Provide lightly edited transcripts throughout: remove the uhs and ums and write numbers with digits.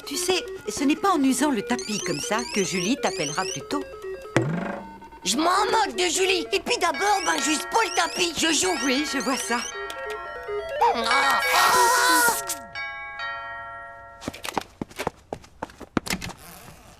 Tu sais, ce n'est pas en usant le tapis comme ça que Julie t'appellera plus tôt. Je m'en moque de Julie. Et puis d'abord, juste pas le tapis, je joue. Oui, je vois ça.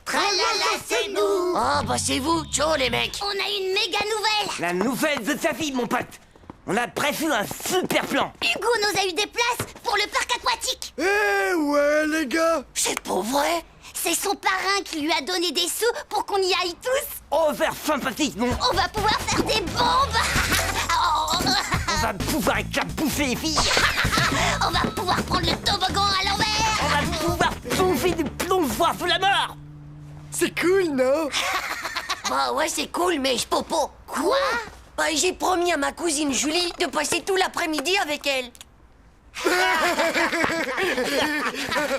Tralala, c'est nous. C'est vous. Ciao, les mecs. On a une méga nouvelle. La nouvelle de sa fille, mon pote. On a prévu un super plan. Hugo nous a eu des places pour le parc aquatique. Eh ouais, les gars. C'est pas vrai. C'est son parrain qui lui a donné des sous pour qu'on y aille tous. Oh, vers sympathique, non? On va pouvoir faire des bombes. On va pouvoir éclabousser les filles. On va pouvoir prendre le toboggan à l'envers. On va pouvoir plonger du plongeoir sous la mort. C'est cool, non? Ouais, c'est cool, mais je peux pas. Quoi? J'ai promis à ma cousine Julie de passer tout l'après-midi avec elle.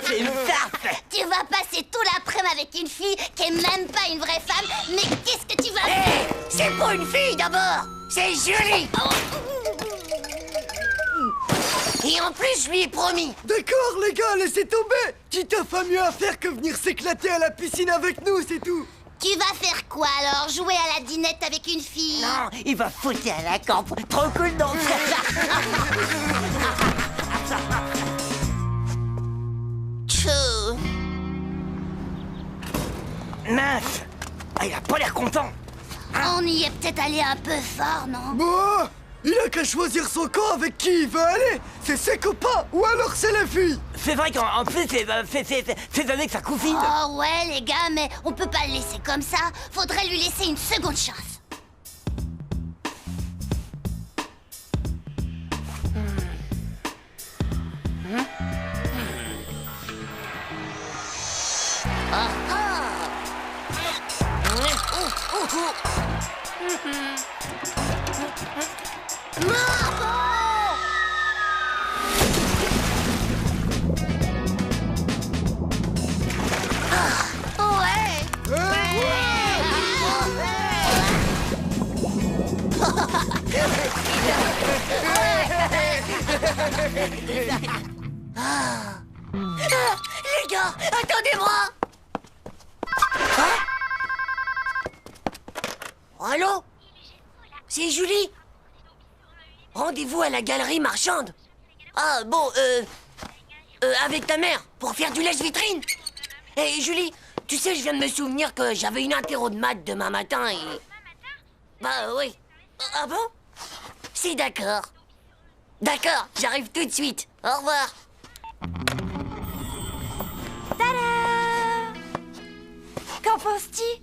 C'est une farce. Tu vas passer tout l'après-midi avec une fille qui est même pas une vraie femme. Mais qu'est-ce que tu vas faire? C'est pas une fille d'abord. C'est Julie. Et en plus, je lui ai promis. D'accord, les gars, laissez tomber. Petit œuf a mieux à faire que venir s'éclater à la piscine avec nous, c'est tout. Tu vas faire quoi alors? Jouer à la dinette avec une fille? Non, il va foutre à la camp. Trop cool, non? Tchou. Mince. Il a pas l'air content. On y est peut-être allé un peu fort, non? Bon, il a qu'à choisir son camp avec qui il veut aller. C'est ses copains ou alors c'est les filles. C'est vrai qu'en plus, c'est avec sa cousine. Oh ouais, les gars, mais on peut pas le laisser comme ça. Faudrait lui laisser une seconde chance. Les gars, attendez-moi. Allô? C'est Julie. Rendez-vous à la galerie marchande. Avec ta mère, pour faire du lèche-vitrine. Et Julie, tu sais, je viens de me souvenir que j'avais une interro de maths demain matin et... Oui. Ah bon? C'est d'accord. D'accord, j'arrive tout de suite. Au revoir. Tada! Qu'en penses-tu?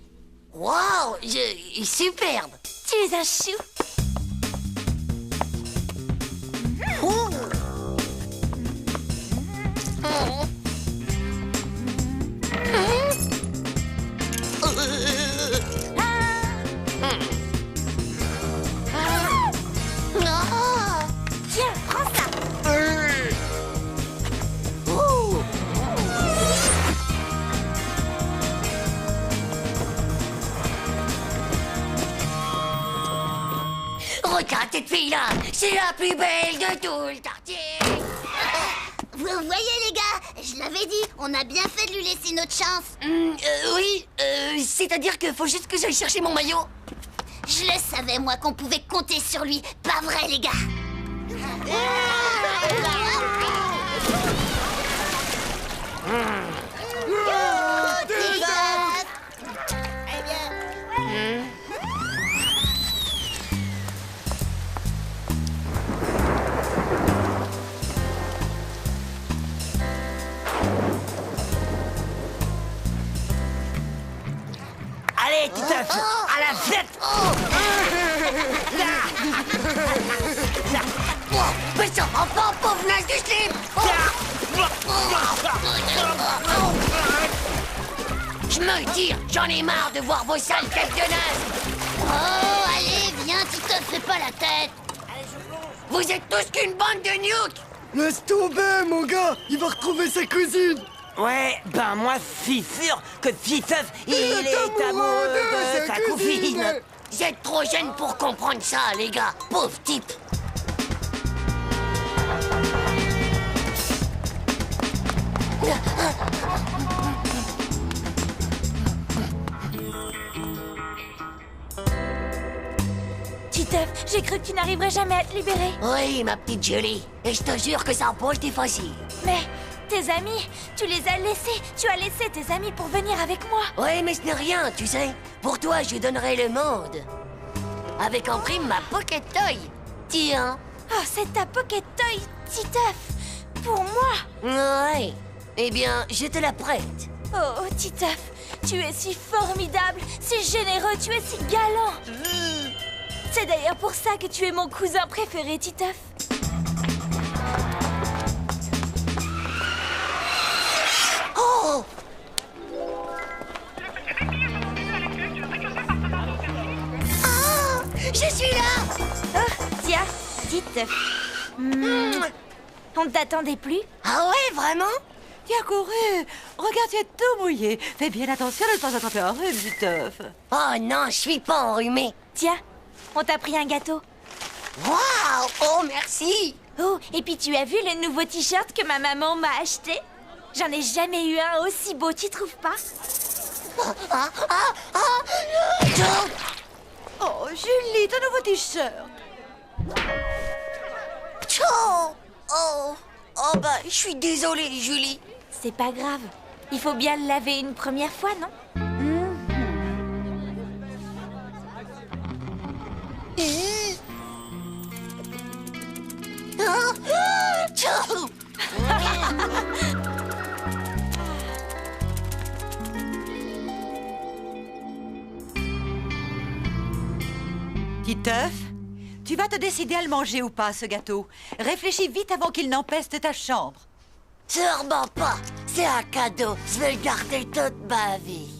Waouh, superbe. Tu es un chou. Ouh. Tiens, prends ça. Regarde cette fille-là, c'est la plus belle de tout le quartier. Vous voyez, les gars, je l'avais dit, on a bien fait de lui laisser notre chance. Oui, c'est-à-dire qu'il faut juste que j'aille chercher mon maillot. Je le savais, moi, qu'on pouvait compter sur lui. Pas vrai, les gars? Allez, tout à fait. À la fête. Mais ça va pas, pauvre naze du slip. Je me tire, j'en ai marre de voir vos sales têtes de naze. Oh, allez, viens, tu te fais pas la tête. Vous êtes tous qu'une bande de nukes. Laisse tomber, mon gars. Il va retrouver sa cousine. Ouais, ben moi, je suis sûr que Titeuf, il est est amoureux amoureux de de sa sa cousine. cousine. Vous êtes trop jeune pour comprendre ça, les gars. Pauvre type. Titeuf, j'ai cru que tu n'arriverais jamais à te libérer. Oui, ma petite Julie. Et je te jure que ça n'a pas été facile. Mais tes amis, tu les as laissés. Tu as laissé tes amis pour venir avec moi. Oui, mais ce n'est rien, tu sais. Pour toi, je donnerai le monde. Avec en prime ma pocket toy. Tiens. Oh, c'est ta pocket toy, Titeuf. Pour moi. Ouais. Eh bien, je te la prête. Oh, Titeuf, tu es si formidable, si généreux, tu es si galant. C'est d'ailleurs pour ça que tu es mon cousin préféré, Titeuf. Oh! Ah! Je suis là! Oh, tiens, Titeuf. On ne t'attendait plus? Ah ouais, vraiment? Tiens, couru. Regarde, tu es tout mouillé. Fais bien attention de ne pas attraper un rhume, Titeuf. Oh non, je suis pas enrhumé. Tiens, on t'a pris un gâteau. Waouh! Oh, merci! Oh, et puis tu as vu le nouveau t-shirt que ma maman m'a acheté? J'en ai jamais eu un aussi beau, tu trouves pas? Oh, Julie, ton nouveau t-shirt. Oh bah, je suis désolée, Julie. C'est pas grave. Il faut bien le laver une première fois, non? Titeuf, tu vas te décider à le manger ou pas, ce gâteau. Réfléchis vite avant qu'il n'empeste ta chambre. Sûrement pas. C'est un cadeau. Je vais le garder toute ma vie.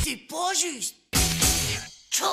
C'est pas juste. Tchou!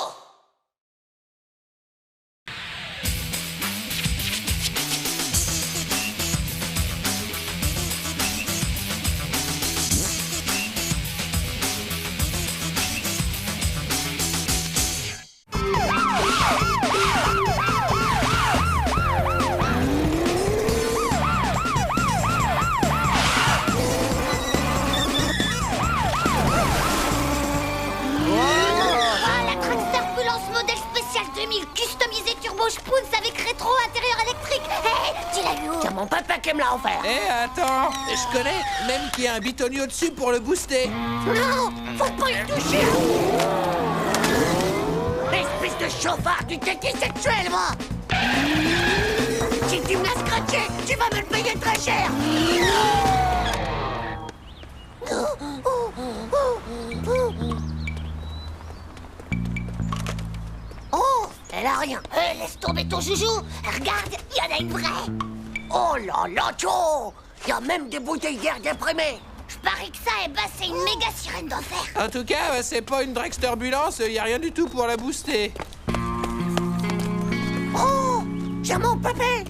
Customisé Turbo Spoons avec rétro intérieur électrique. Hé, tu l'as eu où? C'est mon papa qui me l'a offert. Eh, attends, je connais, même qu'il y a un bitonio dessus pour le booster. Non, faut pas y toucher. Espèce de chauffard du kéké sexuel, moi. Si tu me l'as scratché, tu vas me le payer très cher. Oh, elle a rien. Hé, laisse tomber ton joujou. Regarde, il y en a une vraie. Oh là là, Joe. Il y a même des bouteilles d'air déprimées. Je parie que ça, eh ben, c'est une méga sirène d'enfer. En tout cas, c'est pas une Drexterbulance, y a rien du tout pour la booster. Oh, j'ai mon pépé.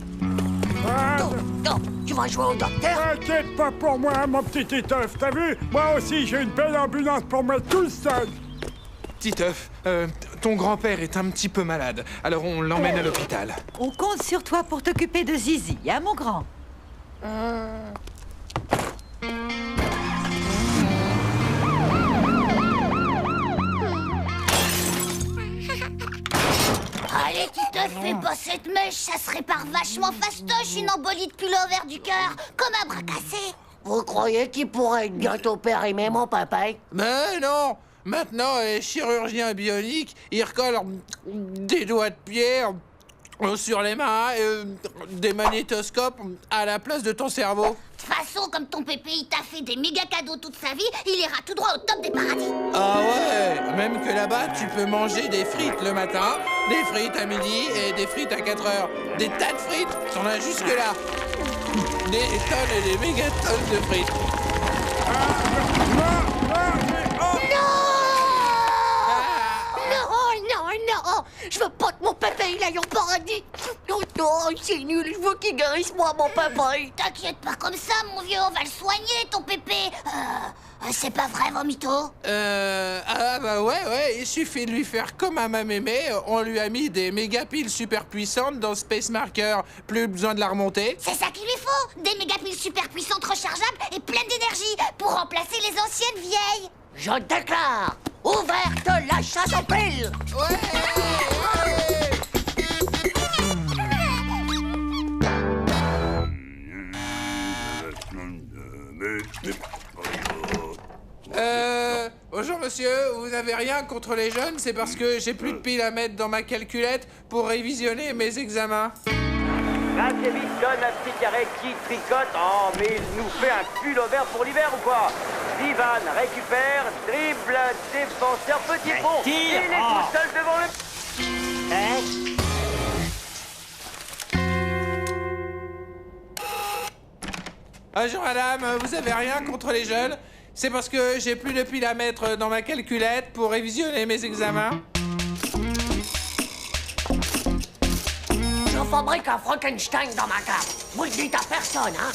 Non, tu vas jouer au docteur. T'inquiète pas pour moi, mon petit Titeuf, t'as vu? Moi aussi, j'ai une belle ambulance pour moi tout seul. Titeuf, ton grand-père est un petit peu malade, alors on l'emmène à l'hôpital. On compte sur toi pour t'occuper de Zizi, hein, mon grand? Allez, Titeuf, fais pas cette mèche, ça se répare vachement fastoche, une embolie de culot au vert du cœur, comme un bras cassé. Vous croyez qu'il pourrait bientôt périmer mon papa? Mais non! Maintenant, chirurgien bionique, il recolle des doigts de pied sur les mains, des magnétoscopes à la place de ton cerveau. De toute façon, comme ton pépé, il t'a fait des méga cadeaux toute sa vie, il ira tout droit au top des paradis. Ah ouais, même que là-bas, tu peux manger des frites le matin, Des frites à midi et des frites à 4 heures. Des tas de frites, t'en as jusque là. Des tonnes et des mégatonnes de frites. Non, je veux pas que mon papa il aille au paradis. Oh non, c'est nul, je veux qu'il guérisse moi, mon papa. T'inquiète pas comme ça, mon vieux, on va le soigner, ton pépé. C'est pas vrai, Vomito? Ah bah ouais, il suffit de lui faire comme à ma mémé. On lui a mis des méga piles super puissantes dans Space Marker. Plus besoin de la remonter. C'est ça qu'il lui faut. Des mégapiles super puissantes rechargeables et pleines d'énergie pour remplacer les anciennes vieilles. Je déclare ouverte la chasse aux piles. Bonjour monsieur, vous avez rien contre les jeunes? C'est parce que j'ai plus de piles à mettre dans ma calculette pour révisionner mes examens. Assez vite, donne un petit carré qui tricote. Oh, mais il nous fait un pull-over pour l'hiver ou quoi? Ivan récupère, dribble, défenseur, petit pont. Il est tout seul devant le... Bonjour madame, vous avez rien contre les jeunes? C'est parce que j'ai plus de piles à mettre dans ma calculette pour révisionner mes examens. Je fabrique un Frankenstein dans ma cave. Vous le dites à personne, hein?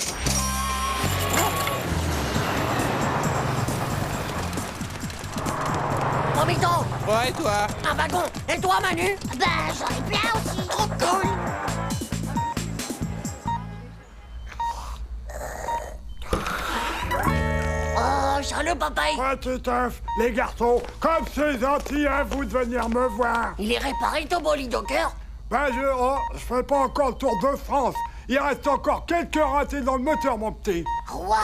Vomito! Ouais, toi? Un wagon! Et toi, Manu? Bah, j'en ai plein aussi. Trop cool! Oh, salut, papaye! Ah, Titeuf, les garçons, comme c'est gentil à vous de venir me voir. Il est réparé ton bolide au cœur? Ben, je fais pas encore le tour de France. Il reste encore quelques ratés dans le moteur, mon petit. Waouh,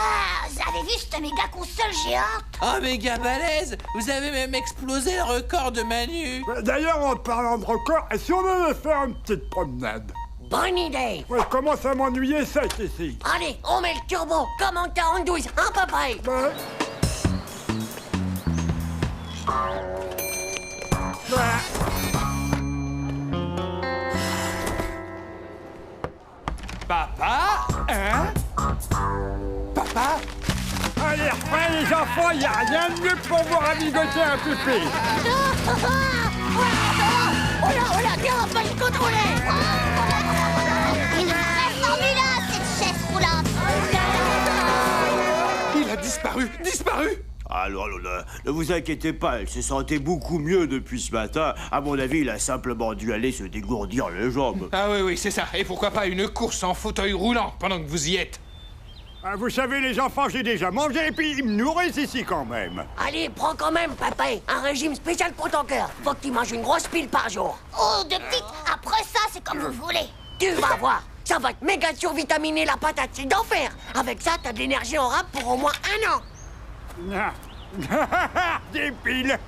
vous avez vu cette méga console géante? Oh, méga balèze! Vous avez même explosé le record de Manu! D'ailleurs, en parlant de record, et si on allait faire une petite promenade? Bonne idée! Ouais, je commence à m'ennuyer sec ici. Allez, on met le turbo, comme en 42, hein, papaye? Ben... Papa? Hein? Papa? Allez, refais les enfants, y a rien de mieux pour vous ravigoter un pupille. Oh là, viens, on va le contrôler. Il est formidable, cette chaise roulante. Il a disparu! Alors, ne vous inquiétez pas, elle se sentait beaucoup mieux depuis ce matin. À mon avis, il a simplement dû aller se dégourdir les jambes. Ah oui, c'est ça. Et pourquoi pas une course en fauteuil roulant pendant que vous y êtes? Vous savez, les enfants, j'ai déjà mangé et puis ils me nourrissent ici quand même. Allez, prends quand même, papaye, un régime spécial pour ton cœur. Faut que tu manges une grosse pile par jour. Oh, de petites, après ça, c'est comme vous voulez. Tu vas voir, ça va te méga survitaminer la patate, c'est d'enfer. Avec ça, t'as de l'énergie en rap pour au moins 1 an. Des piles.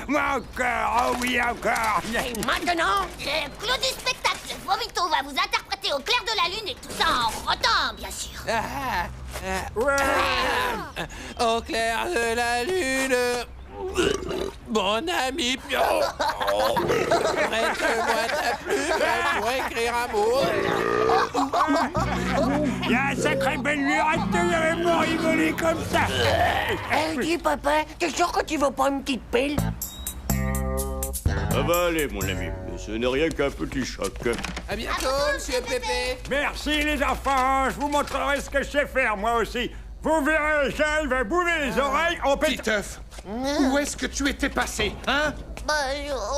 Encore, oh oui, encore. Et maintenant, Le clou du spectacle, Vomito va vous interpréter au clair de la lune et tout ça en frottant, bien sûr. Au clair de la lune, mon ami Pio, prête-moi ta plume pour écrire un mot. Il y a un sacré belle lurette de vraiment rigoler comme ça. dis papa, t'es sûr que tu veux pas une petite pile? Ça va aller, mon ami. Ce n'est rien qu'un petit choc. À bientôt, monsieur Pépé. Merci les enfants, je vous montrerai ce que je sais faire moi aussi. Vous verrez, j'arrive à bouler les oreilles en Titeuf, où est-ce que tu étais passé, hein? Bah,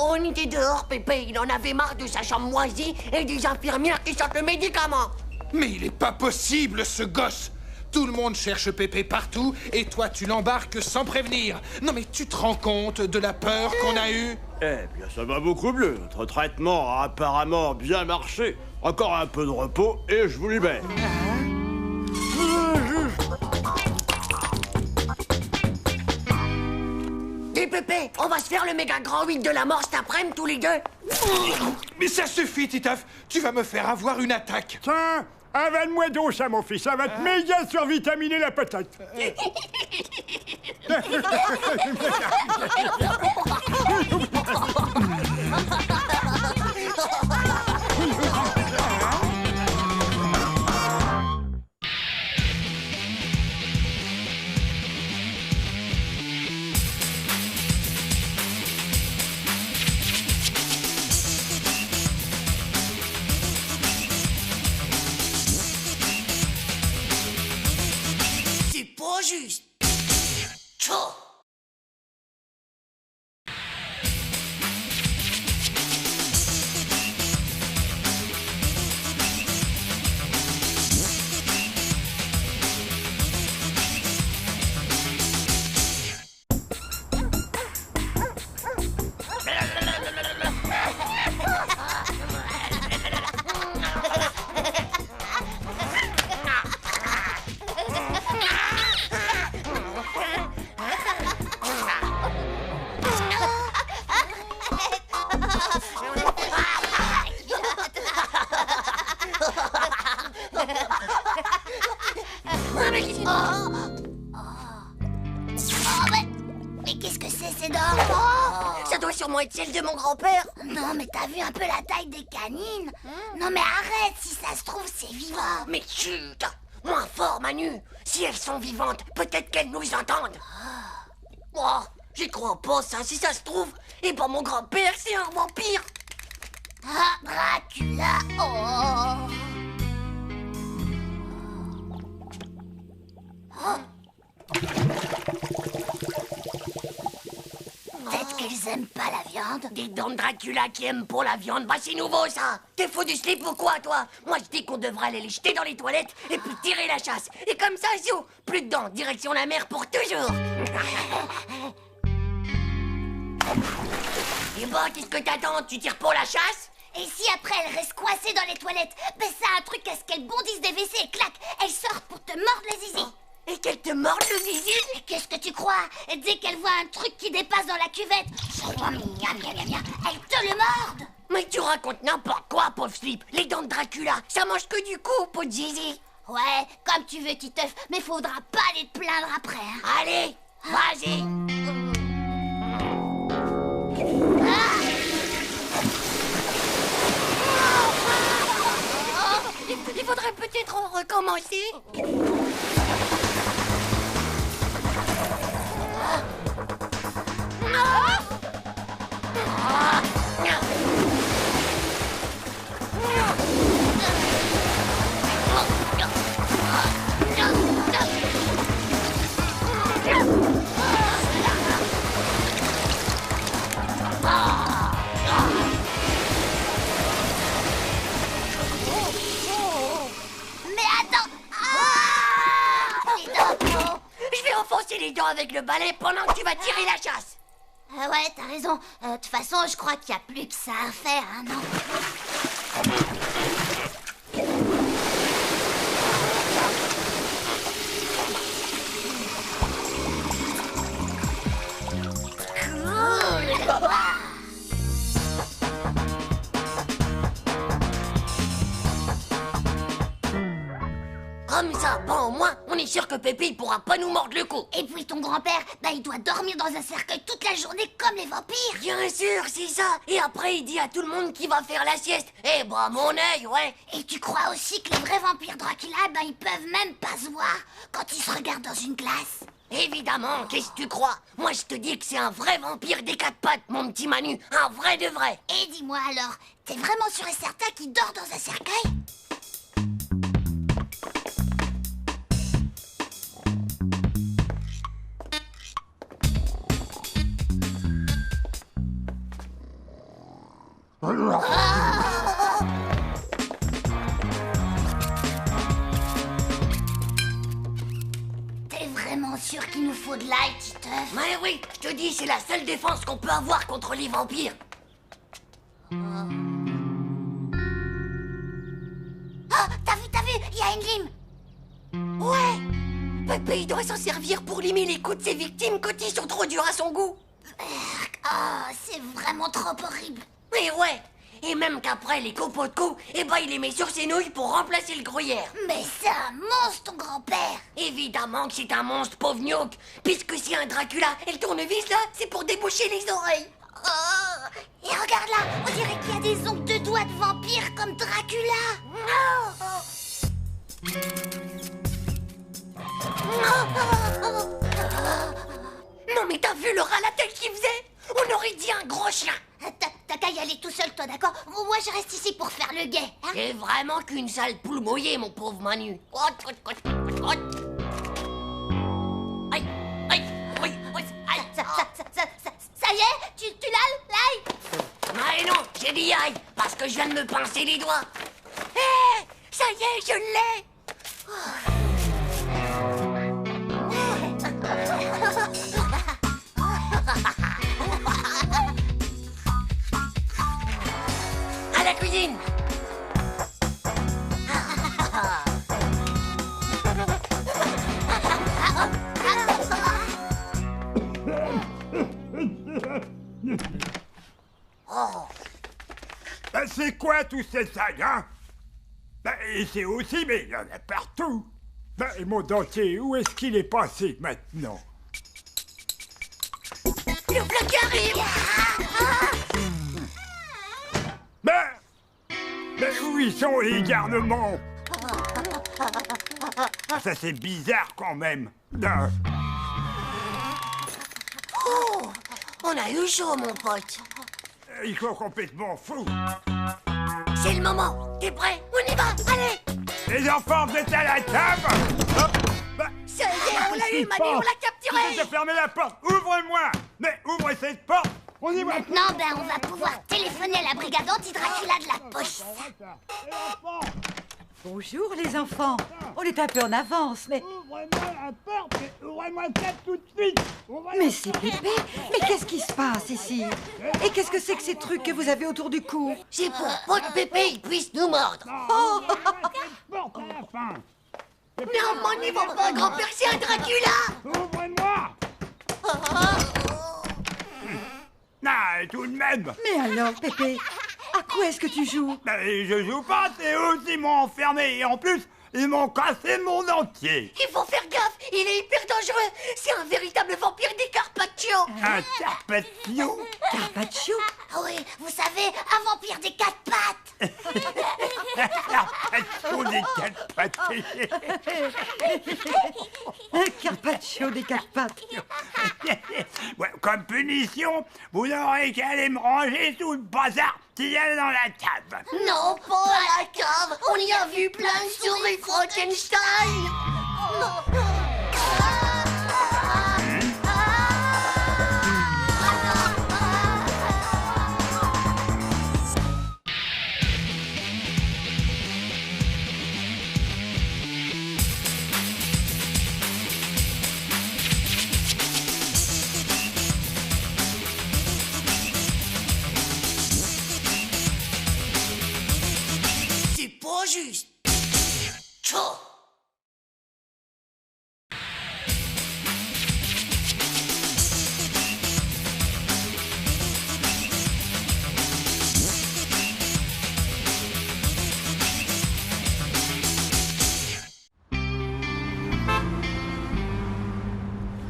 on était dehors, Pépé. Il en avait marre de sa chambre moisie et des infirmières qui sortent le médicament. Mais il est pas possible, ce gosse! Tout le monde cherche Pépé partout, et toi, tu l'embarques sans prévenir. Non, mais tu te rends compte de la peur qu'on a eue? Eh bien, ça va beaucoup mieux. Notre traitement a apparemment bien marché. Encore un peu de repos, et je vous libère. Dis, Pépé, on va se faire le méga grand 8 de la mort cet après-midi, tous les deux? Mais ça suffit, Titeuf. Tu vas me faire avoir une attaque. Tiens, avale-moi donc ça, mon fils. Ça va te méga survitaminer la patate. C'est pas juste. Tchou. Mais qu'est-ce que c'est ces dents? Oh, ça doit sûrement être celle de mon grand-père. Non, mais t'as vu un peu la taille des canines? Non, mais arrête, si ça se trouve, c'est vivant. Mais chut, moins fort, Manu. Si elles sont vivantes, peut-être qu'elles nous entendent. Oh, j'y crois pas, ça. Si ça se trouve, et ben mon grand-père, c'est un vampire. Ah, Dracula, oh. Peut-être qu'elles aiment pas la viande. Des dents de Dracula qui aiment pas la viande, bah c'est nouveau ça. T'es fou du slip ou quoi, toi? Moi je dis qu'on devrait aller les jeter dans les toilettes et puis tirer la chasse. Et comme ça, zou, plus de dents, direction la mer pour toujours. Et bah, qu'est-ce que t'attends? Tu tires pour la chasse? Et si après elles restent coincées dans les toilettes, ben ça a un truc à ce qu'elles bondissent des WC et clac, elles sortent pour te mordre les zizi. Et qu'elles te mordent le zizi? Qu'est-ce que tu crois? Dès qu'elles voient un truc qui dépasse dans la cuvette, elles te le mordent. Mais tu racontes n'importe quoi, pauvre slip. Les dents de Dracula, ça mange que du cou, pot de zizi. Ouais, comme tu veux, Titeuf, mais faudra pas aller te plaindre après, hein. Allez, vas-y. Il faudrait peut-être recommencer. Les dents avec le balai pendant que tu vas tirer la chasse. Ouais, t'as raison. De toute façon, je crois qu'il n'y a plus que ça à faire, hein, non? Cool. Comme ça, bon, au moins, on est sûr que Pépé il pourra pas nous mordre le cou. Et puis ton grand-père, bah il doit dormir dans un cercueil toute la journée comme les vampires. Bien sûr, c'est ça. Et après, il dit à tout le monde qu'il va faire la sieste. Eh bah, mon œil, ouais. Et tu crois aussi que les vrais vampires Dracula, bah ils peuvent même pas se voir quand ils se regardent dans une glace? Évidemment, qu'est-ce que tu crois? Moi, je te dis que c'est un vrai vampire des quatre pattes, mon petit Manu. Un vrai de vrai. Et dis-moi alors, t'es vraiment sûr et certain qu'il dort dans un cercueil? T'es vraiment sûr qu'il nous faut de l'ail, Titeuf? Mais oui, je te dis, c'est la seule défense qu'on peut avoir contre les vampires. Oh, t'as vu, il y a une lime. Ouais, Pépé, il doit s'en servir pour limer les coups de ses victimes quand ils sont trop durs à son goût. Oh, c'est vraiment trop horrible. Et ouais. Et même qu'après les copeaux de cou, eh ben il les met sur ses nouilles pour remplacer le gruyère. Mais c'est un monstre, ton grand-père. Évidemment que c'est un monstre, pauvre Gnoc. Puisque c'est un Dracula, et le tournevis là, c'est pour déboucher les oreilles. Oh, et regarde là, on dirait qu'il y a des ongles de doigts de vampire comme Dracula. Non mais t'as vu le rat la tête qu'il faisait? On aurait dit un gros chien. T'as qu'à y aller tout seul, toi, d'accord? Moi, je reste ici pour faire le guet. Hein? T'es vraiment qu'une sale poule mouillée, mon pauvre Manu. Aïe, aïe, oui, oui, aïe. Ça y est, tu l'as, l'ail? Mais non, j'ai dit aïe, parce que je viens de me pincer les doigts. Hé, ça y est, je l'ai. À la cuisine. Oh. Ben, c'est quoi tous ces sacs, hein? Ben, ici aussi, mais il y en a partout. Ben, et mon dentier, où est-ce qu'il est passé maintenant? Le plat qui arrive. Ben, où ils sont les garnements? Ça c'est bizarre quand même. Oh, on a eu chaud, mon pote. Ils sont complètement fous. C'est le moment. T'es prêt? On y va. Allez. Les enfants, vous êtes à la table. Ça y est, on l'a eu, Manu, on l'a capturé. Vous avez fermé la porte. Ouvrez-moi. Mais ouvrez cette porte. On y va. Maintenant, ben, on va pouvoir téléphoner à la brigade anti-Dracula de la police. Bonjour, les enfants. On est un peu en avance, mais... Ouvrez-moi la porte. Ouvrez-moi ça tout de suite. Mais c'est Pépé. Mais qu'est-ce qui se passe ici? Et qu'est-ce que c'est que ces trucs que vous avez autour du cou? C'est pour pas que Pépé il puisse nous mordre. Oh. Porte à la fin. Non, mon niveau, pas grand-père, c'est un Dracula. Ouvrez-moi. Ah, tout de même. Mais alors, Pépé, à quoi est-ce que tu joues? Ben, je joue pas, c'est eux qui m'ont enfermé. Et en plus, ils m'ont cassé mon dentier. Il faut faire gaffe, il est hyper dangereux. C'est un véritable vampire des Carpaccio. Un Carpaccio? Carpaccio? Ah oui, vous savez, un vampire des 4 pattes. Carpaccio des 4 pattes. Un Carpaccio des 4 pattes. Ouais, comme punition, vous n'aurez qu'à aller me ranger sous le bazar qu'il y a dans la table. Non, pas à la cave. On y a vu plein de souris Frankenstein. C'est pas juste. Tchou.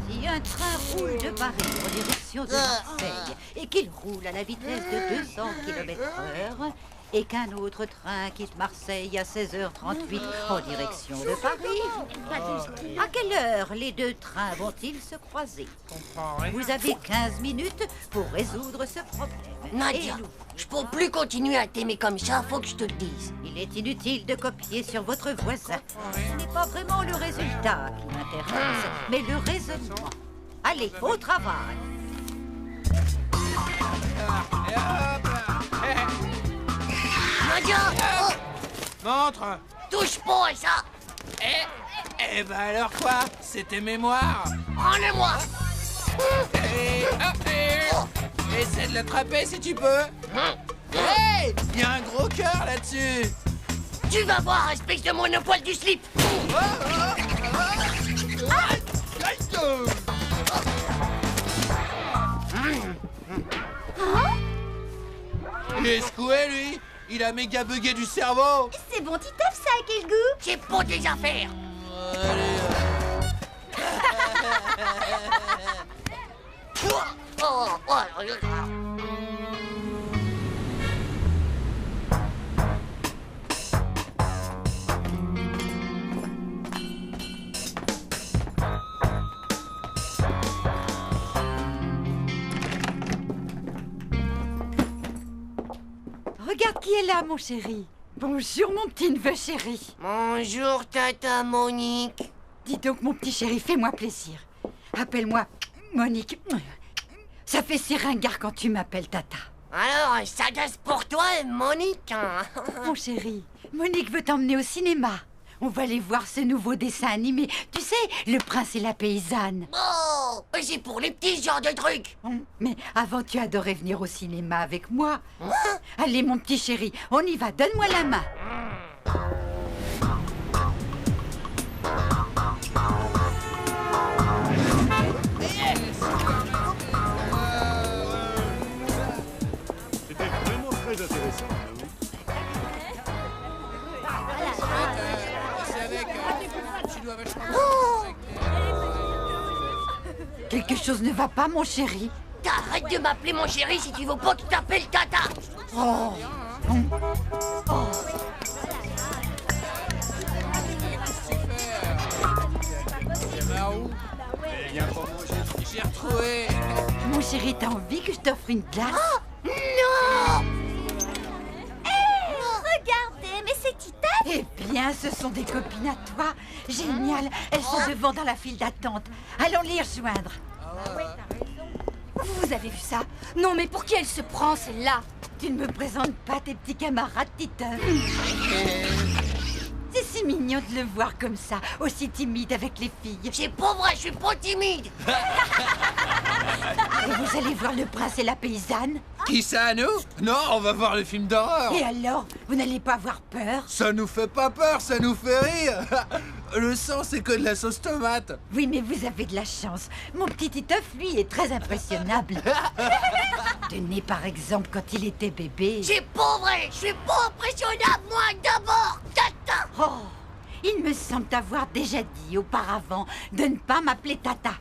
Si un train roule de Paris en direction de Marseille et qu'il roule à la vitesse de 200 km/h et qu'un autre train quitte Marseille à 16h38 en direction de Paris, à quelle heure les deux trains vont-ils se croiser? Vous avez 15 minutes pour résoudre ce problème. Nadia, Et nous, je peux plus continuer à t'aimer comme ça, faut que je te le dise. il est inutile de copier sur votre voisin. Ce n'est pas vraiment le résultat qui m'intéresse, mais le raisonnement. Allez, au travail. Nadia, oh, Montre. touche pas à ça. Eh ben alors quoi? C'est tes mémoires. Prends-le-moi. Essaie de l'attraper si tu peux. Hey, il y a un gros cœur là-dessus. Tu vas voir, espèce de monopole du slip. Il a méga bugué du cerveau. C'est bon, Titeuf, ça a quel goût? C'est pour des affaires. Regarde qui est là, mon chéri. Bonjour, mon petit neveu chéri. Bonjour, Tata Monique. Dis donc, mon petit chéri, fais-moi plaisir. Appelle-moi Monique. Ça fait si ringard quand tu m'appelles Tata. Alors, ça gasse pour toi, Monique. Mon chéri, Monique veut t'emmener au cinéma. On va aller voir ce nouveau dessin animé. Tu sais, Le Prince et la Paysanne. Oh, c'est pour les petits genres de trucs. Mais avant, tu adorais venir au cinéma avec moi. Allez, mon petit chéri, on y va. Donne-moi la main. C'était vraiment très intéressant. Quelque chose ne va pas, mon chéri. T'arrêtes de m'appeler mon chéri si tu veux pas que tu t'appelles Tata. Oh. J'ai retrouvé. Mon chéri, t'as envie que je t'offre une glace? Non! Regardez, mais c'est Titeuf. Eh bien, ce sont des copines à toi. Génial. Elles sont devant dans la file d'attente. Allons les rejoindre. Vous avez vu ça? Non, mais pour qui elle se prend, celle-là? Tu ne me présentes pas tes petits camarades, Titeuf. C'est si mignon de le voir comme ça, aussi timide avec les filles. C'est pas vrai, je suis pas timide. Et vous allez voir Le Prince et la Paysanne? Qui ça, nous? Non, on va voir le film d'horreur. Et alors, vous n'allez pas avoir peur? Ça nous fait pas peur, ça nous fait rire. Le sang, c'est que de la sauce tomate. Oui, mais vous avez de la chance. Mon petit Titeuf, lui, est très impressionnable. Tenez, par exemple, quand il était bébé. C'est pas vrai, je suis pas impressionnable, moi, d'abord, Tata. Oh, il me semble t'avoir déjà dit auparavant de ne pas m'appeler Tata.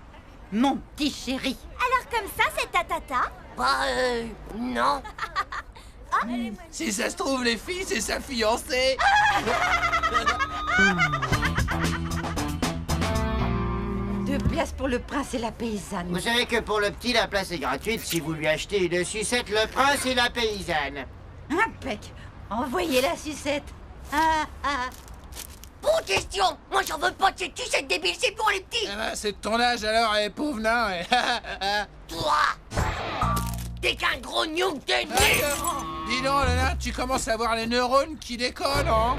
Mon petit chéri. Alors comme ça, c'est ta Tata? Bah, non. Si ça se trouve, les filles, c'est sa fiancée. Deux places pour Le Prince et la Paysanne. Vous savez que pour le petit, la place est gratuite si vous lui achetez une sucette Le Prince et la Paysanne. Impec. Envoyez la sucette. Ah, ah. Bonne question. Moi, j'en veux pas de cette sucette débile, c'est pour les petits. Ah bah, c'est de ton âge alors, pauvre nain. Toi, t'es qu'un gros nuke de nez. Dis donc, Lana, tu commences à voir les neurones qui décollent, hein?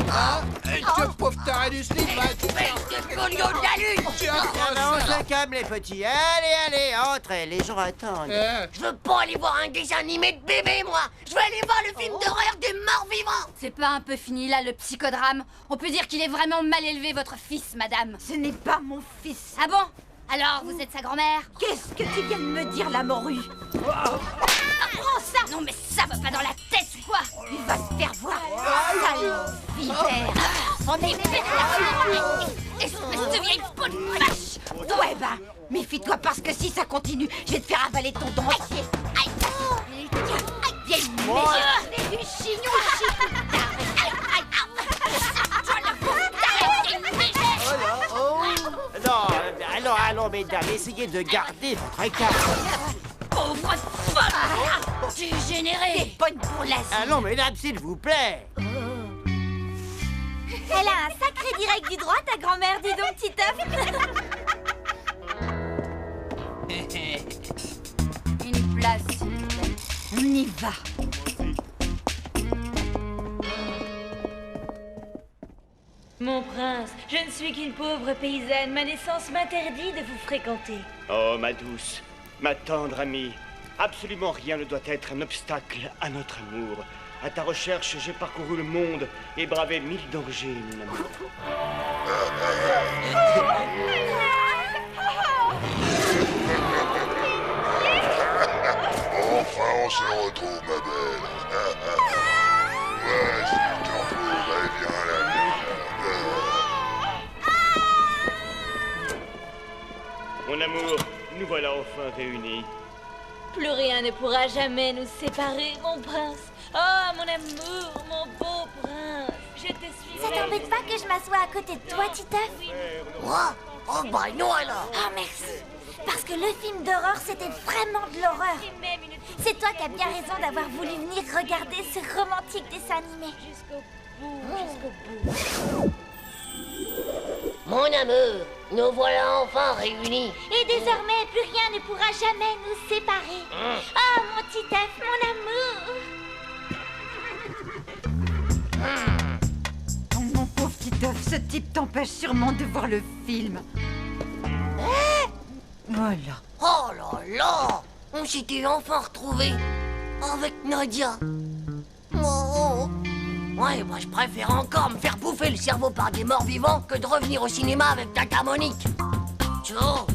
Que pauvre taré du slip, va, tu Espèce de collion de la lune. tu as On se calme, les petits. Allez, entrez, les gens attendent. Je veux pas aller voir un dessin animé de bébé, moi. Je veux aller voir le film d'horreur des morts vivants. C'est pas un peu fini là, le psychodrame? On peut dire qu'il est vraiment mal élevé, votre fils, madame. Ce n'est pas mon fils. Ah bon? Alors, vous êtes sa grand-mère? Qu'est-ce que tu viens de me dire, la morue? Prends ça! Non, mais ça va pas dans la tête ou quoi? Il va se faire voir. Sale vipère. On est espèce de vieille peau de vache! Ouais, ben, méfie-toi parce que si ça continue, je vais te faire avaler ton dentier. Aïe! Vieille merde du chignon, Non, allons, mesdames, essayez de garder votre écart. Pauvre folle! Dégénérée! Bonne pour la Allons, mesdames, s'il vous plaît. Elle a un sacré direct du droit, ta grand-mère, dis donc, Titeuf. Une place, s'il vous plaît. On y va. Mon prince, je ne suis qu'une pauvre paysanne. Ma naissance m'interdit de vous fréquenter. Oh, ma douce, ma tendre amie, absolument rien ne doit être un obstacle à notre amour. À ta recherche, j'ai parcouru le monde et bravé 1000 dangers, mon amour. Enfin, on se retrouve, ma belle. Mon amour, nous voilà enfin réunis. Plus rien ne pourra jamais nous séparer, mon prince. Oh, mon amour, mon beau prince. Je te suis. Ça t'embête pas que je m'assoie à côté de toi, Titeuf? Quoi? Oh bah non alors. Oh, merci. Parce que le film d'horreur, c'était vraiment de l'horreur. C'est toi qui as bien raison d'avoir voulu venir regarder ce romantique dessin animé. Jusqu'au bout. Mon amour, nous voilà enfin réunis. Et désormais, plus rien ne pourra jamais nous séparer. Oh, mon Titeuf, mon amour. Oh, mon pauvre Titeuf, ce type t'empêche sûrement de voir le film. Voilà. Oh là là, on s'était enfin retrouvés avec Nadia. Oh. Ouais, bah je préfère encore me faire bouffer le cerveau par des morts vivants que de revenir au cinéma avec Tata Monique. Ciao.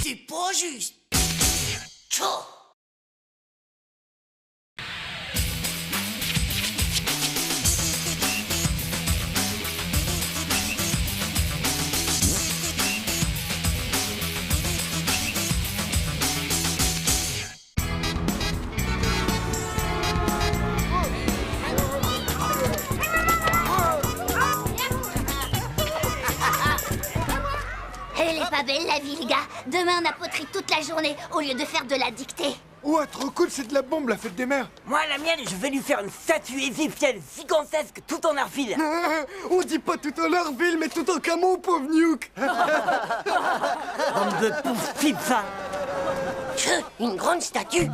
C'est pas juste. Ciao. Elle est pas belle la vie, les gars. Demain, on a poterie toute la journée au lieu de faire de la dictée. Ouais, trop cool, c'est de la bombe, la fête des mères. Moi, la mienne, je vais lui faire une statue égyptienne gigantesque tout en argile. On dit pas tout en Arville, mais tout en camo, pauvre Nuke. Bande de pauvres types, ça. Une grande statue.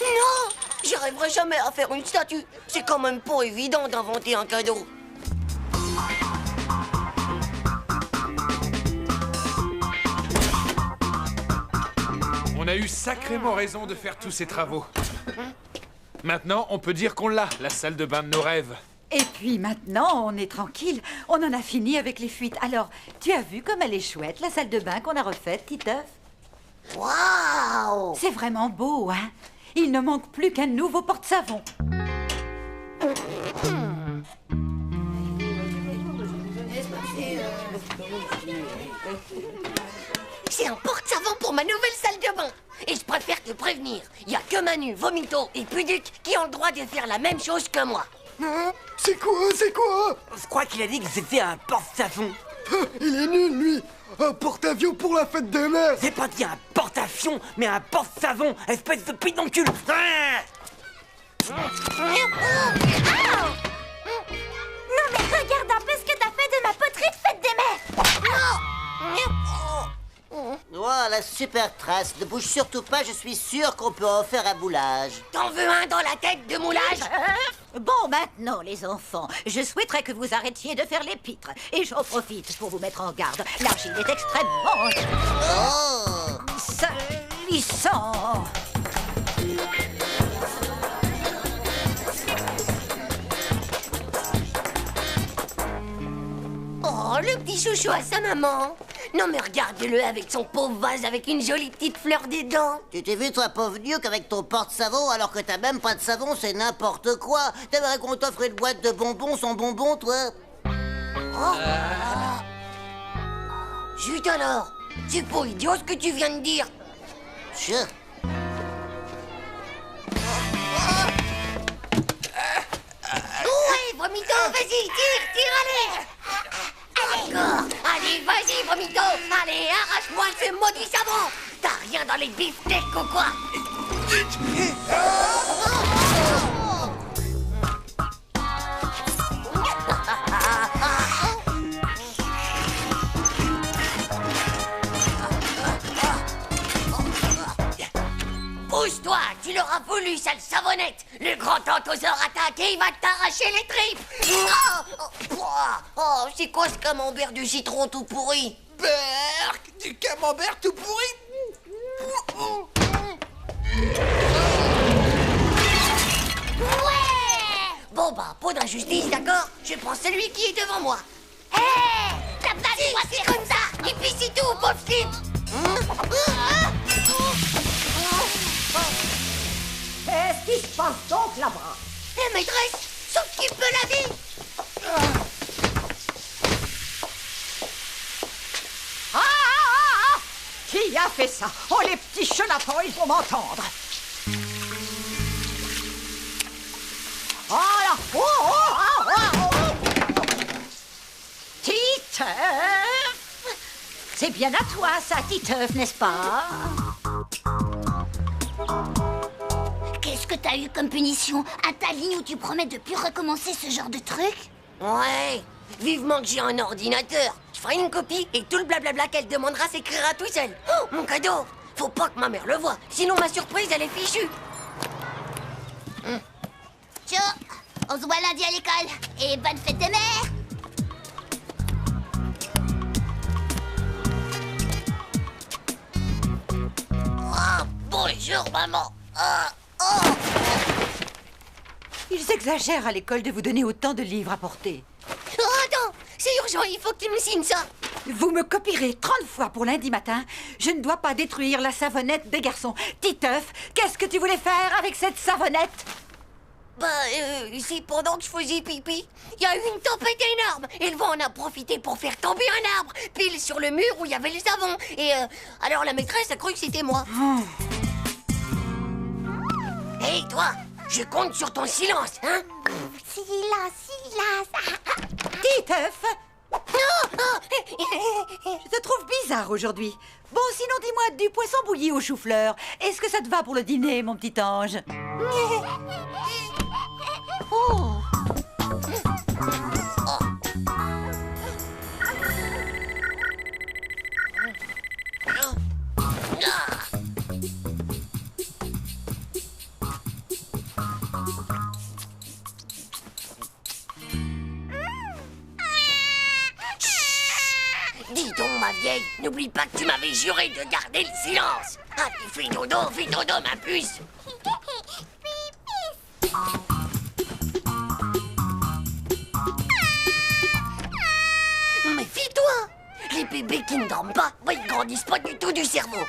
Non, j'y arriverai jamais à faire une statue. C'est quand même pas évident d'inventer un cadeau. On a eu sacrément raison de faire tous ces travaux. Maintenant, on peut dire qu'on l'a, la salle de bain de nos rêves. Et puis maintenant, on est tranquille. On en a fini avec les fuites. Alors, tu as vu comme elle est chouette, la salle de bain qu'on a refaite, Titeuf? Waouh! C'est vraiment beau, hein? Il ne manque plus qu'un nouveau porte-savon. C'est un porte-savon pour ma nouvelle salle de bain. Et je préfère te prévenir, il n'y a que Manu, Vomito et Puduc qui ont le droit de faire la même chose que moi. C'est quoi? Je crois qu'il a dit que c'était un porte-savon. Il est nul, lui. Un porte-avions pour la fête des mères. J'ai pas dit un porte-avions, mais un porte-savon, espèce de pédoncule. Non mais regarde un peu ce que t'as fait de ma poterie de fête des mères. Oh, la super trace. Ne bouge surtout pas, je suis sûr qu'on peut en faire un moulage. T'en veux un dans la tête de moulage? Bon, maintenant, les enfants, je souhaiterais que vous arrêtiez de faire les pitres. Et j'en profite pour vous mettre en garde. L'argile est extrêmement... salissant. Oh, le petit chouchou à sa maman. Non mais regardez-le avec son pauvre vase avec une jolie petite fleur dedans. Tu t'es vu, toi, pauvre Nuke, avec ton porte-savon, alors que t'as même pas de savon, c'est n'importe quoi. T'aimerais qu'on t'offre une boîte de bonbons sans bonbons, toi? Zut alors, c'est pas idiot ce que tu viens de dire. Ouais, Vomito, vas-y, tire, allez. Encore. Allez, vas-y, Vomito. Allez, arrache-moi ce maudit savon. T'as rien dans les beefsteaks ou quoi? Pousse-toi, tu l'auras voulu, sale savonnette. Le grand tantoseur attaque et il va t'arracher les tripes. Oh, c'est quoi ce camembert du citron tout pourri? Berk, du camembert tout pourri. Ouais! Bon bah, pour d'injustice, d'accord? Je prends celui qui est devant moi. Hé, t'as pas le droit de C'est faire comme ça. Et puis c'est tout, pauvre slip. Qu'est-ce qui se passe donc là-bas? Eh maîtresse, s'occupe de la vie. Qui a fait ça? Oh, les petits chenapans, ils vont m'entendre. Oh là! Oh, oh, oh, oh, oh. Titeuf! C'est bien à toi, ça, Titeuf, n'est-ce pas? Qu'est-ce que t'as eu comme punition? À ta ligne où tu promets de plus recommencer ce genre de truc? Ouais, vivement que j'ai un ordinateur. Je ferai une copie et tout le blablabla qu'elle demandera s'écrira tout seul. Oh, mon cadeau! Faut pas que ma mère le voie, sinon ma surprise, elle est fichue. Tcho, on se voit lundi à l'école. Et bonne fête des mères! Oh, bonjour, maman. Ils exagèrent à l'école de vous donner autant de livres à porter. Oh, attends, c'est urgent, il faut que tu me signes ça. Vous me copierez 30 fois pour lundi matin. Je ne dois pas détruire la savonnette des garçons. Titeuf, qu'est-ce que tu voulais faire avec cette savonnette? Bah, c'est pendant que je faisais pipi, il y a eu une tempête énorme. Et le vent en a profité pour faire tomber un arbre, pile sur le mur où il y avait le savon. Et alors la maîtresse a cru que c'était moi. Hé, toi, je compte sur ton silence, hein? Silence. Titeuf! Je te trouve bizarre aujourd'hui. Bon, sinon dis-moi du poisson bouilli au chou-fleur. Est-ce que ça te va pour le dîner, mon petit ange? Oh. Dis donc, ma vieille, n'oublie pas que tu m'avais juré de garder le silence. Ah, fais dodo, ma puce. Méfie-toi. Les bébés qui ne dorment pas, bah, ils grandissent pas du tout du cerveau.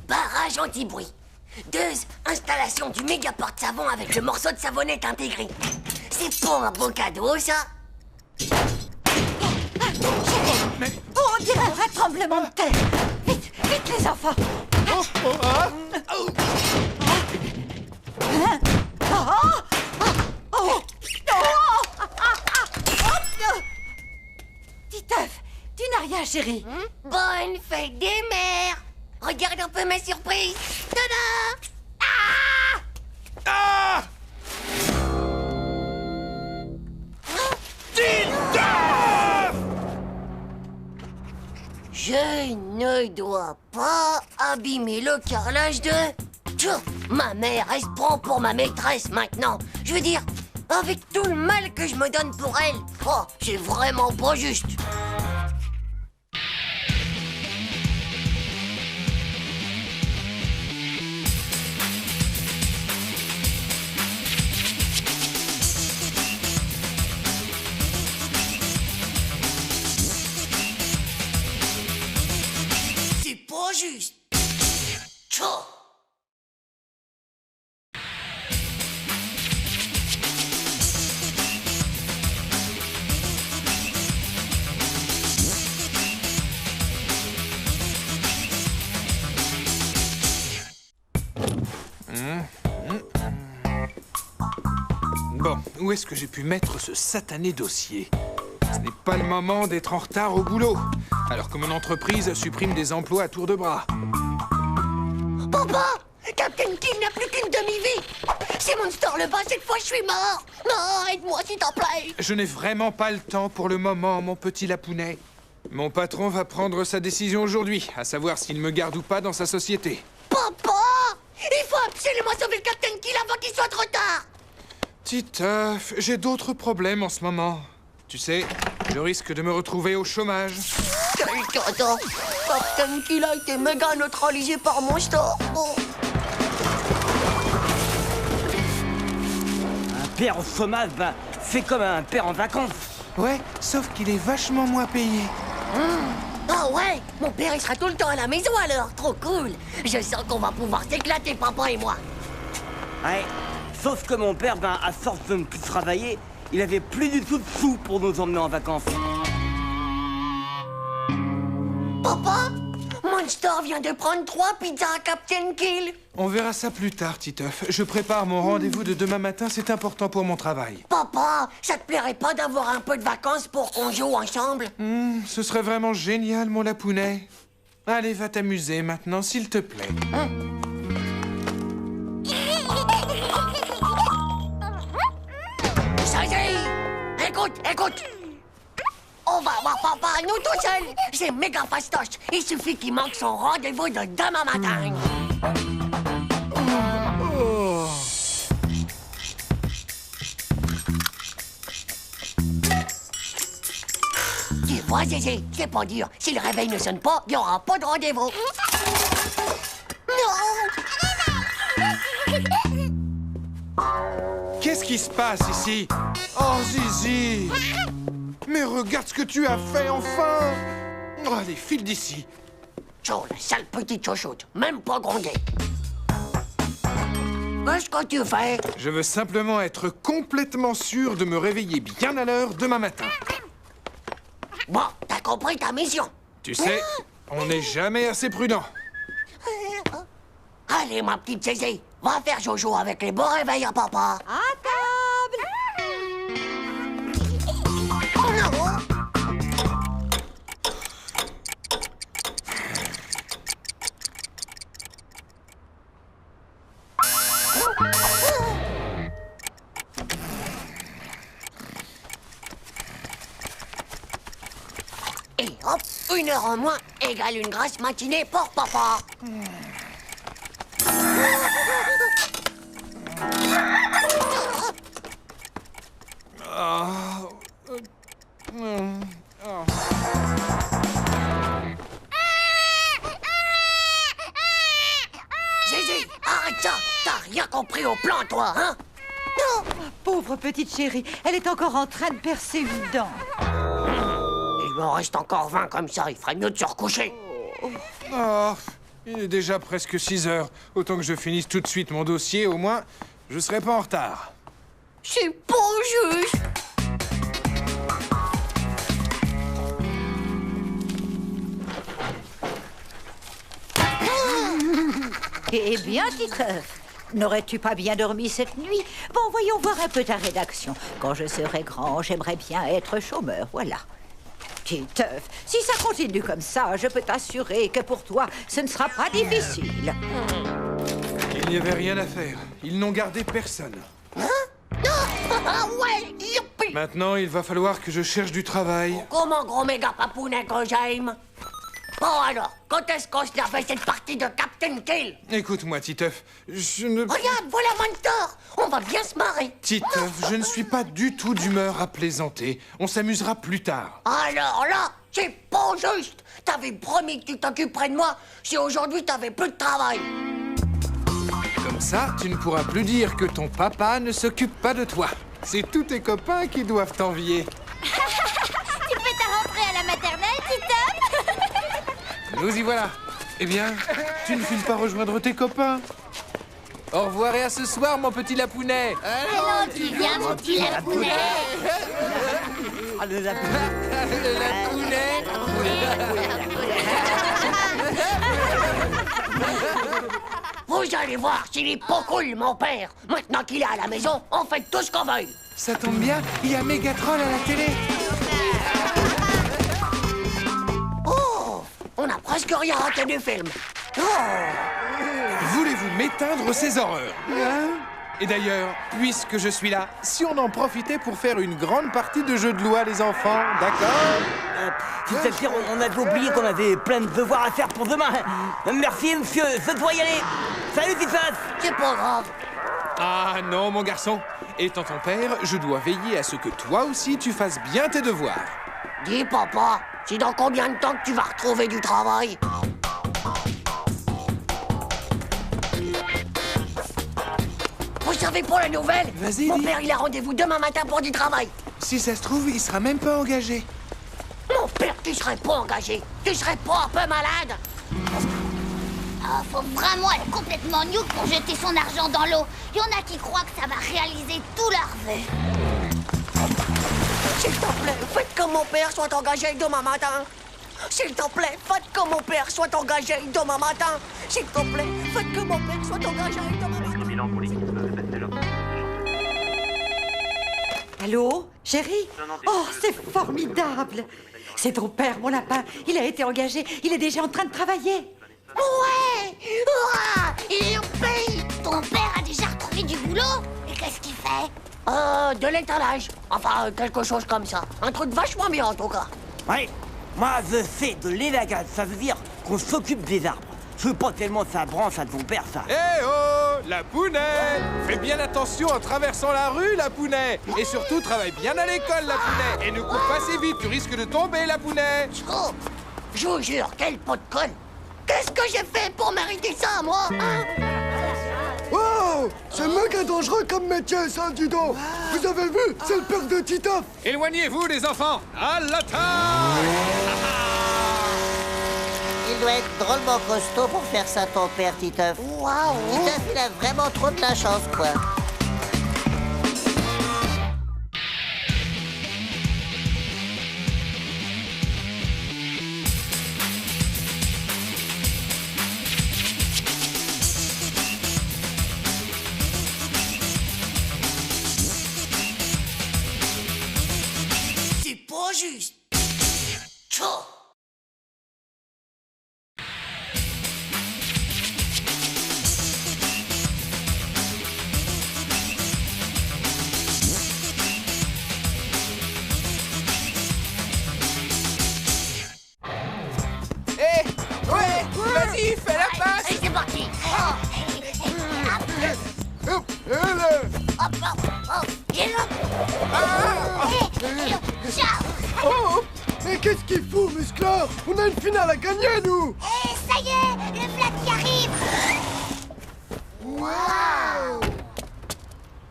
Barrage anti-bruit. 2. Installation du méga porte-savon avec le morceau de savonnette intégré. C'est pas un beau cadeau, ça? Mais... Oh, on dirait un vrai tremblement de terre. Vite, vite les enfants. Titeuf, tu n'as rien, chérie. Bonne fête des mères. Regarde un peu ma surprise. Tada! Je ne dois pas abîmer le carrelage de... Tchou, ma mère, elle se prend pour ma maîtresse maintenant. Je veux dire, avec tout le mal que je me donne pour elle, oh, c'est vraiment pas juste. Juste. Tchou. Bon, où est-ce que j'ai pu mettre ce satané dossier? Ce n'est pas le moment d'être en retard au boulot, alors que mon entreprise supprime des emplois à tour de bras. Papa! Captain King n'a plus qu'une demi-vie! C'est Monster le bas, cette fois je suis mort. Non, aide-moi s'il t'en plaît. Je n'ai vraiment pas le temps pour le moment, mon petit lapounet. Mon patron va prendre sa décision aujourd'hui, à savoir s'il me garde ou pas dans sa société. Papa! Il faut absolument sauver le Captain Kill avant qu'il soit trop tard. Titeuf, j'ai d'autres problèmes en ce moment. Tu sais, je risque de me retrouver au chômage. Attends, Captain Kill a été méga neutralisé par Monster. Oh. Un père au chômage, ben, c'est comme un père en vacances. Ouais, sauf qu'il est vachement moins payé. Oh ouais, mon père il sera tout le temps à la maison alors, trop cool. Je sens qu'on va pouvoir s'éclater, papa et moi. Ouais, sauf que mon père, ben, à force de ne plus travailler, il avait plus du tout de sous pour nous emmener en vacances. Papa, Monster vient de prendre 3 pizzas à Captain Kill. On verra ça plus tard, Titeuf. Je prépare mon rendez-vous de demain matin, c'est important pour mon travail. Papa, ça te plairait pas d'avoir un peu de vacances pour qu'on joue ensemble? Ce serait vraiment génial, mon lapounet. Allez, va t'amuser maintenant, s'il te plaît. Zazie, écoute. On va voir papa nous tout seuls. C'est méga fastoche. Il suffit qu'il manque son rendez-vous de demain matin. Tu vois, Zézé, c'est pas dur. Si le réveil ne sonne pas, il n'y aura pas de rendez-vous. Qu'est-ce qui se passe ici? Oh, Zizi! Mais regarde ce que tu as fait, enfin! Oh, allez, file d'ici. Chaud, la sale petite chouchoute. Même pas grondée. Qu'est-ce que tu fais? Je veux simplement être complètement sûr de me réveiller bien à l'heure demain matin. Bon, t'as compris ta mission. Tu sais, on n'est jamais assez prudent. Allez, ma petite Zézé, va faire Jojo avec les bons réveils à papa. À table! Et hop, 1 heure en moins égale une grasse matinée pour papa. Zézé, arrête ça! T'as rien compris au plan, toi, hein? Non! Pauvre petite chérie, elle est encore en train de percer une dent. Il m'en reste encore 20 comme ça, il ferait mieux de se recoucher. Oh, il est déjà presque 6 heures. Autant que je finisse tout de suite mon dossier, au moins, je serai pas en retard. C'est pas juste! Eh bien, Titeuf, n'aurais-tu pas bien dormi cette nuit? Bon, voyons voir un peu ta rédaction. Quand je serai grand, j'aimerais bien être chômeur, voilà. Titeuf, si ça continue comme ça, je peux t'assurer que pour toi, ce ne sera pas difficile. Il n'y avait rien à faire. Ils n'ont gardé personne. Hein? Ouais, youpi! Maintenant, il va falloir que je cherche du travail. Comment, gros méga papounet que j'aime? Bon alors, quand est-ce qu'on se la fait cette partie de Captain Kill? Écoute-moi, Titeuf, je ne... Regarde, voilà Monster! On va bien se marrer! Titeuf, je ne suis pas du tout d'humeur à plaisanter. On s'amusera plus tard. Alors là, c'est pas juste! T'avais promis que tu t'occuperais de moi si aujourd'hui t'avais plus de travail! Comme ça, tu ne pourras plus dire que ton papa ne s'occupe pas de toi. C'est tous tes copains qui doivent t'envier. Tu fais ta rentrée à la maternelle, Titeuf? Nous y voilà. Eh bien, tu ne files pas rejoindre tes copains? Au revoir et à ce soir, mon petit lapounet. Allons, tu viens, mon petit lapounet. Ah, le lapounet. Le lapounet. Vous allez voir s'il est pas cool, mon père. Maintenant qu'il est à la maison, on fait tout ce qu'on veut. Ça tombe bien, il y a Megatron à la télé. Oh, on a presque rien raté du film. Oh. Voulez-vous m'éteindre ces horreurs? Hein? Et d'ailleurs, puisque je suis là, si on en profitait pour faire une grande partie de jeux de loi, les enfants, d'accord? C'est-à-dire, on avait oublié qu'on avait plein de devoirs à faire pour demain. Merci, monsieur, je dois y aller. Salut, Titeuf. C'est pas grave. Ah non, mon garçon. Étant ton père, je dois veiller à ce que toi aussi tu fasses bien tes devoirs. Dis, papa, c'est dans combien de temps que tu vas retrouver du travail? Vous savez pas la nouvelle? Vas-y, Mon dis. père, il a rendez-vous demain matin pour du travail. Si ça se trouve, il sera même pas engagé. Mon père, tu serais pas engagé. Tu serais pas un peu malade. Ah, faut vraiment être complètement nuque pour jeter son argent dans l'eau. Il y en a qui croient que ça va réaliser tous leurs vœux. S'il te plaît, faites que mon père soit engagé demain matin. S'il te plaît, faites que mon père soit engagé demain matin. S'il te plaît, faites que mon père soit engagé demain matin. Allô, chérie? Oh, c'est formidable! C'est ton père, mon lapin. Il a été engagé. Il est déjà en train de travailler. Ouais! Ouah! Il est au pays! Ton père a déjà retrouvé du boulot? Et qu'est-ce qu'il fait? De l'étalage. Enfin, quelque chose comme ça. Un truc vachement bien, en tout cas. Ouais, moi, je fais de l'élagage. Ça veut dire qu'on s'occupe des arbres. C'est pas tellement sa branche à ton père, ça. Eh oh, la Pounet! Fais bien attention en traversant la rue, la Pounet! Et surtout, travaille bien à l'école, la Pounet! Et ne cours pas si vite, tu risques de tomber, la Pounet! Oh, je vous jure, quel pot de conne! Qu'est-ce que j'ai fait pour mériter ça, moi, hein? Oh, c'est méga dangereux comme métier, ça, dis donc. Vous avez vu? C'est le père de Titeuf. Éloignez-vous, les enfants! À l'attaque! Il doit être drôlement costaud pour faire ça, ton père, Titeuf. Waouh! Titeuf, il a vraiment trop de la chance, quoi. C'est pas juste! Tchou! Vas-y, fais la passe! Et c'est parti! Hop, allez. Hop, hop, hop! Et là! Oh, mais qu'est-ce qu'il fout, musclor? On a une finale à gagner, nous. Et ça y est, le plat qui arrive! Waouh!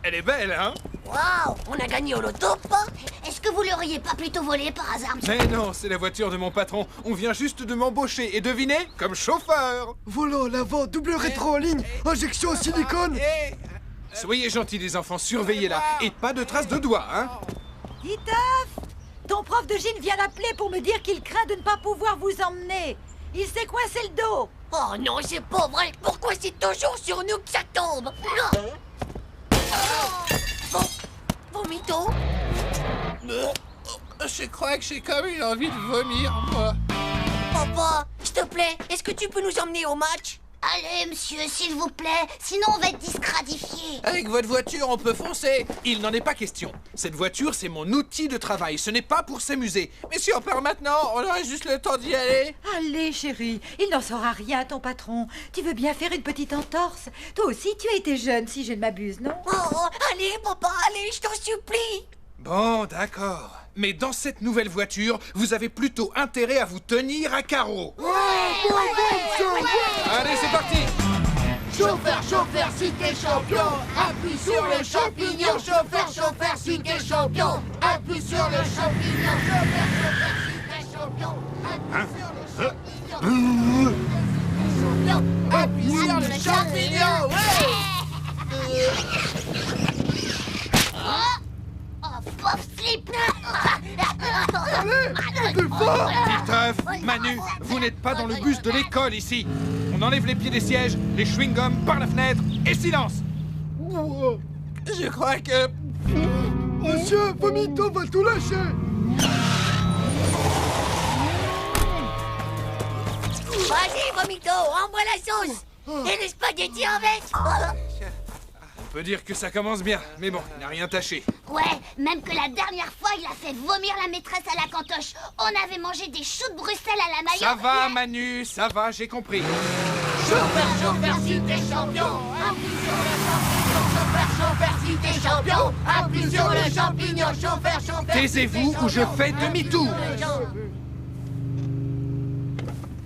Elle est belle, hein? Waouh! On a gagné au loto, pas? Est-ce que vous l'auriez pas plutôt volé par hasard? Mais non, c'est la voiture de mon patron. On vient juste de m'embaucher. Et devinez, comme chauffeur. Volant à l'avant, double rétro en ligne, injection au silicone. Soyez gentils, les enfants, surveillez-la. Et pas de traces de doigts, hein? Titeuf! Ton prof de gym vient l'appeler pour me dire qu'il craint de ne pas pouvoir vous emmener. Il s'est coincé le dos. Oh non, c'est pas vrai! Pourquoi c'est toujours sur nous que ça tombe? Bon, mytho? Je crois que j'ai comme une envie de vomir, moi. Papa, s'il te plaît, est-ce que tu peux nous emmener au match? Allez, monsieur, s'il vous plaît, sinon on va être disqualifié. Avec votre voiture, on peut foncer. Il n'en est pas question. Cette voiture, c'est mon outil de travail. Ce n'est pas pour s'amuser. Mais si on part maintenant, on aurait juste le temps d'y aller. Allez, chérie, il n'en saura rien, ton patron. Tu veux bien faire une petite entorse? Toi aussi, tu as été jeune, si je ne m'abuse, non? Oh, allez, papa, allez, je t'en supplie. Bon, d'accord. Mais dans cette nouvelle voiture, vous avez plutôt intérêt à vous tenir à carreau. Allez, c'est parti. Chauffeur, si t'es champion, appuie sur le champignon. Chauffeur, si t'es champion, appuie sur le champignon. Chauffeur, si t'es champion, appuie sur le champignon. Pauvre slip! Titeuf, Manu, vous n'êtes pas dans le bus de l'école ici. On enlève les pieds des sièges, les chewing-gums par la fenêtre et silence. Je crois que... Monsieur, Vomito va tout lâcher. Vas-y, Vomito, envoie la sauce. Et les spaghettis avec. peut dire que ça commence bien, mais bon, il n'a rien tâché. Ouais, même que la dernière fois, il a fait vomir la maîtresse à la cantoche. On avait mangé des choux de Bruxelles à la maillot. Ça va, Manu, ça va, j'ai compris. Chauffeur, si t'es champion, appuie sur le champignon. Chauffeur, si t'es champion, appuie sur le champignon. Chauffeur. Taisez-vous ou je fais demi-tour.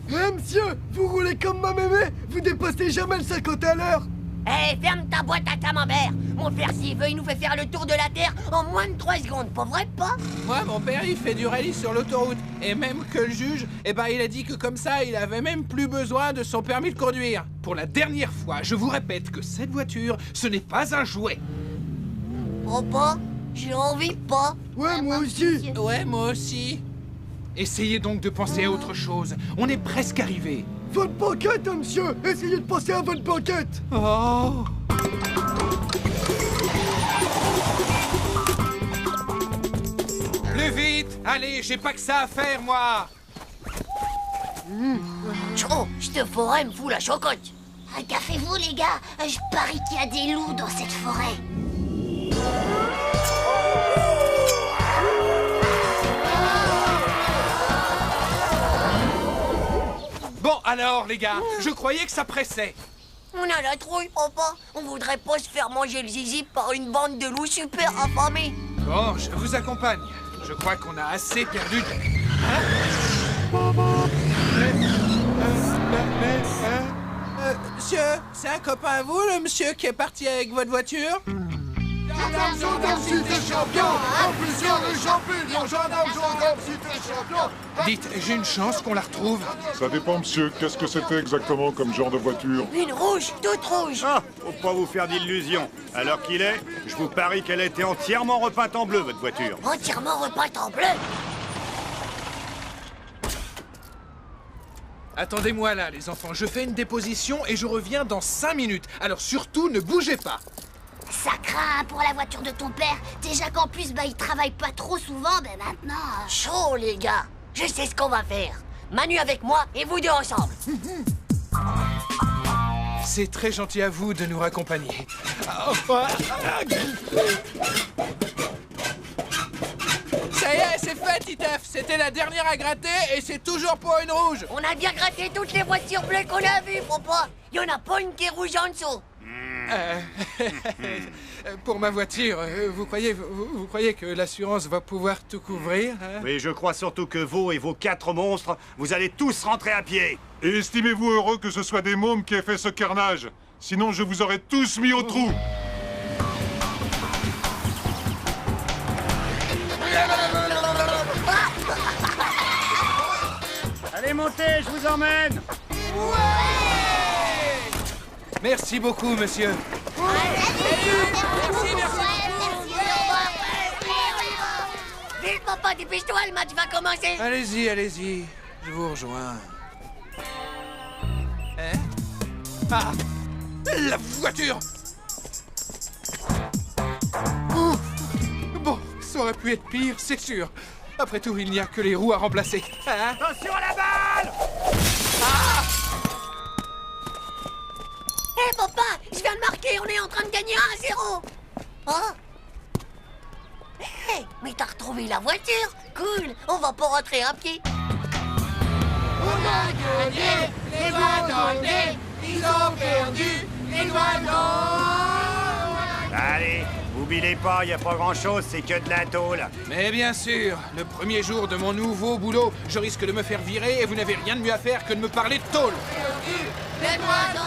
Monsieur, vous roulez comme ma mémé, vous dépassez jamais le 50 à l'heure. Hé, ferme ta boîte à camembert. Mon père, s'il veut, il nous fait faire le tour de la Terre en moins de 3 secondes, pas vrai, pas? Moi, mon père, il fait du rallye sur l'autoroute. Et même que le juge, il a dit que comme ça, il avait même plus besoin de son permis de conduire. Pour la dernière fois, je vous répète que cette voiture, ce n'est pas un jouet. Papa, j'ai envie pas. Ouais, moi aussi. Ouais, moi aussi. Essayez donc de penser à autre chose. On est presque arrivé. Votre banquette, monsieur. Essayez de penser à votre banquette. Oh. Plus vite. Allez, j'ai pas que ça à faire, moi. Chou, cette forêt me fout la chocotte. Cafez-vous, les gars. Je parie qu'il y a des loups dans cette forêt. Bon, alors, les gars, je croyais que ça pressait. On a la trouille, papa. On voudrait pas se faire manger le zizi par une bande de loups super affamés. Bon, je vous accompagne. Je crois qu'on a assez perdu de... Monsieur, c'est un copain à vous, le monsieur qui est parti avec votre voiture? Gendarme, si t'es champion, appuie sur le champignon. Gendarme, si t'es champion. Dites, j'ai une chance qu'on la retrouve. Ça dépend, monsieur. Qu'est-ce que c'était exactement comme genre de voiture? Une rouge, toute rouge. Ah, faut pas vous faire d'illusions. À l'heure qu'il est, je vous parie qu'elle a été entièrement repeinte en bleu, votre voiture. Entièrement repeinte en bleu? Attendez-moi là, les enfants. Je fais une déposition et je reviens dans 5 minutes. Alors surtout, ne bougez pas. Ça craint pour la voiture de ton père. Déjà qu'en plus, il travaille pas trop souvent, ben maintenant... Chaud, les gars. Je sais ce qu'on va faire. Manu avec moi et vous deux ensemble. C'est très gentil à vous de nous raccompagner. Ça y est, c'est fait, Titeuf. C'était la dernière à gratter et c'est toujours pour une rouge. On a bien gratté toutes les voitures bleues qu'on a vues, papa. Il y en a pas une qui est rouge en dessous. Pour ma voiture, vous croyez que l'assurance va pouvoir tout couvrir, hein? Oui, je crois surtout que vous et vos 4 monstres, vous allez tous rentrer à pied. Et estimez-vous heureux que ce soit des mômes qui aient fait ce carnage? Sinon, je vous aurais tous mis au trou. Allez, montez, je vous emmène. Merci beaucoup, monsieur. Merci. Vite, papa, dépêche-toi, le match va commencer. Allez-y. Je vous rejoins. Hein? Ah! La voiture! Ouf! Bon, ça aurait pu être pire, c'est sûr. Après tout, il n'y a que les roues à remplacer. Hein? Attention à la balle! Ah! Hé, papa, je viens de marquer, on est en train de gagner 1-0. Oh? Hé, mais t'as retrouvé la voiture? Cool, on va pas rentrer à pied. On a gagné, les doigts dans le nez. Ils ont perdu, les doigts dans... Allez, oubliez pas, y a pas grand-chose, c'est que de la tôle. Mais bien sûr, le premier jour de mon nouveau boulot, je risque de me faire virer et vous n'avez rien de mieux à faire que de me parler de tôle. Les doigts dans...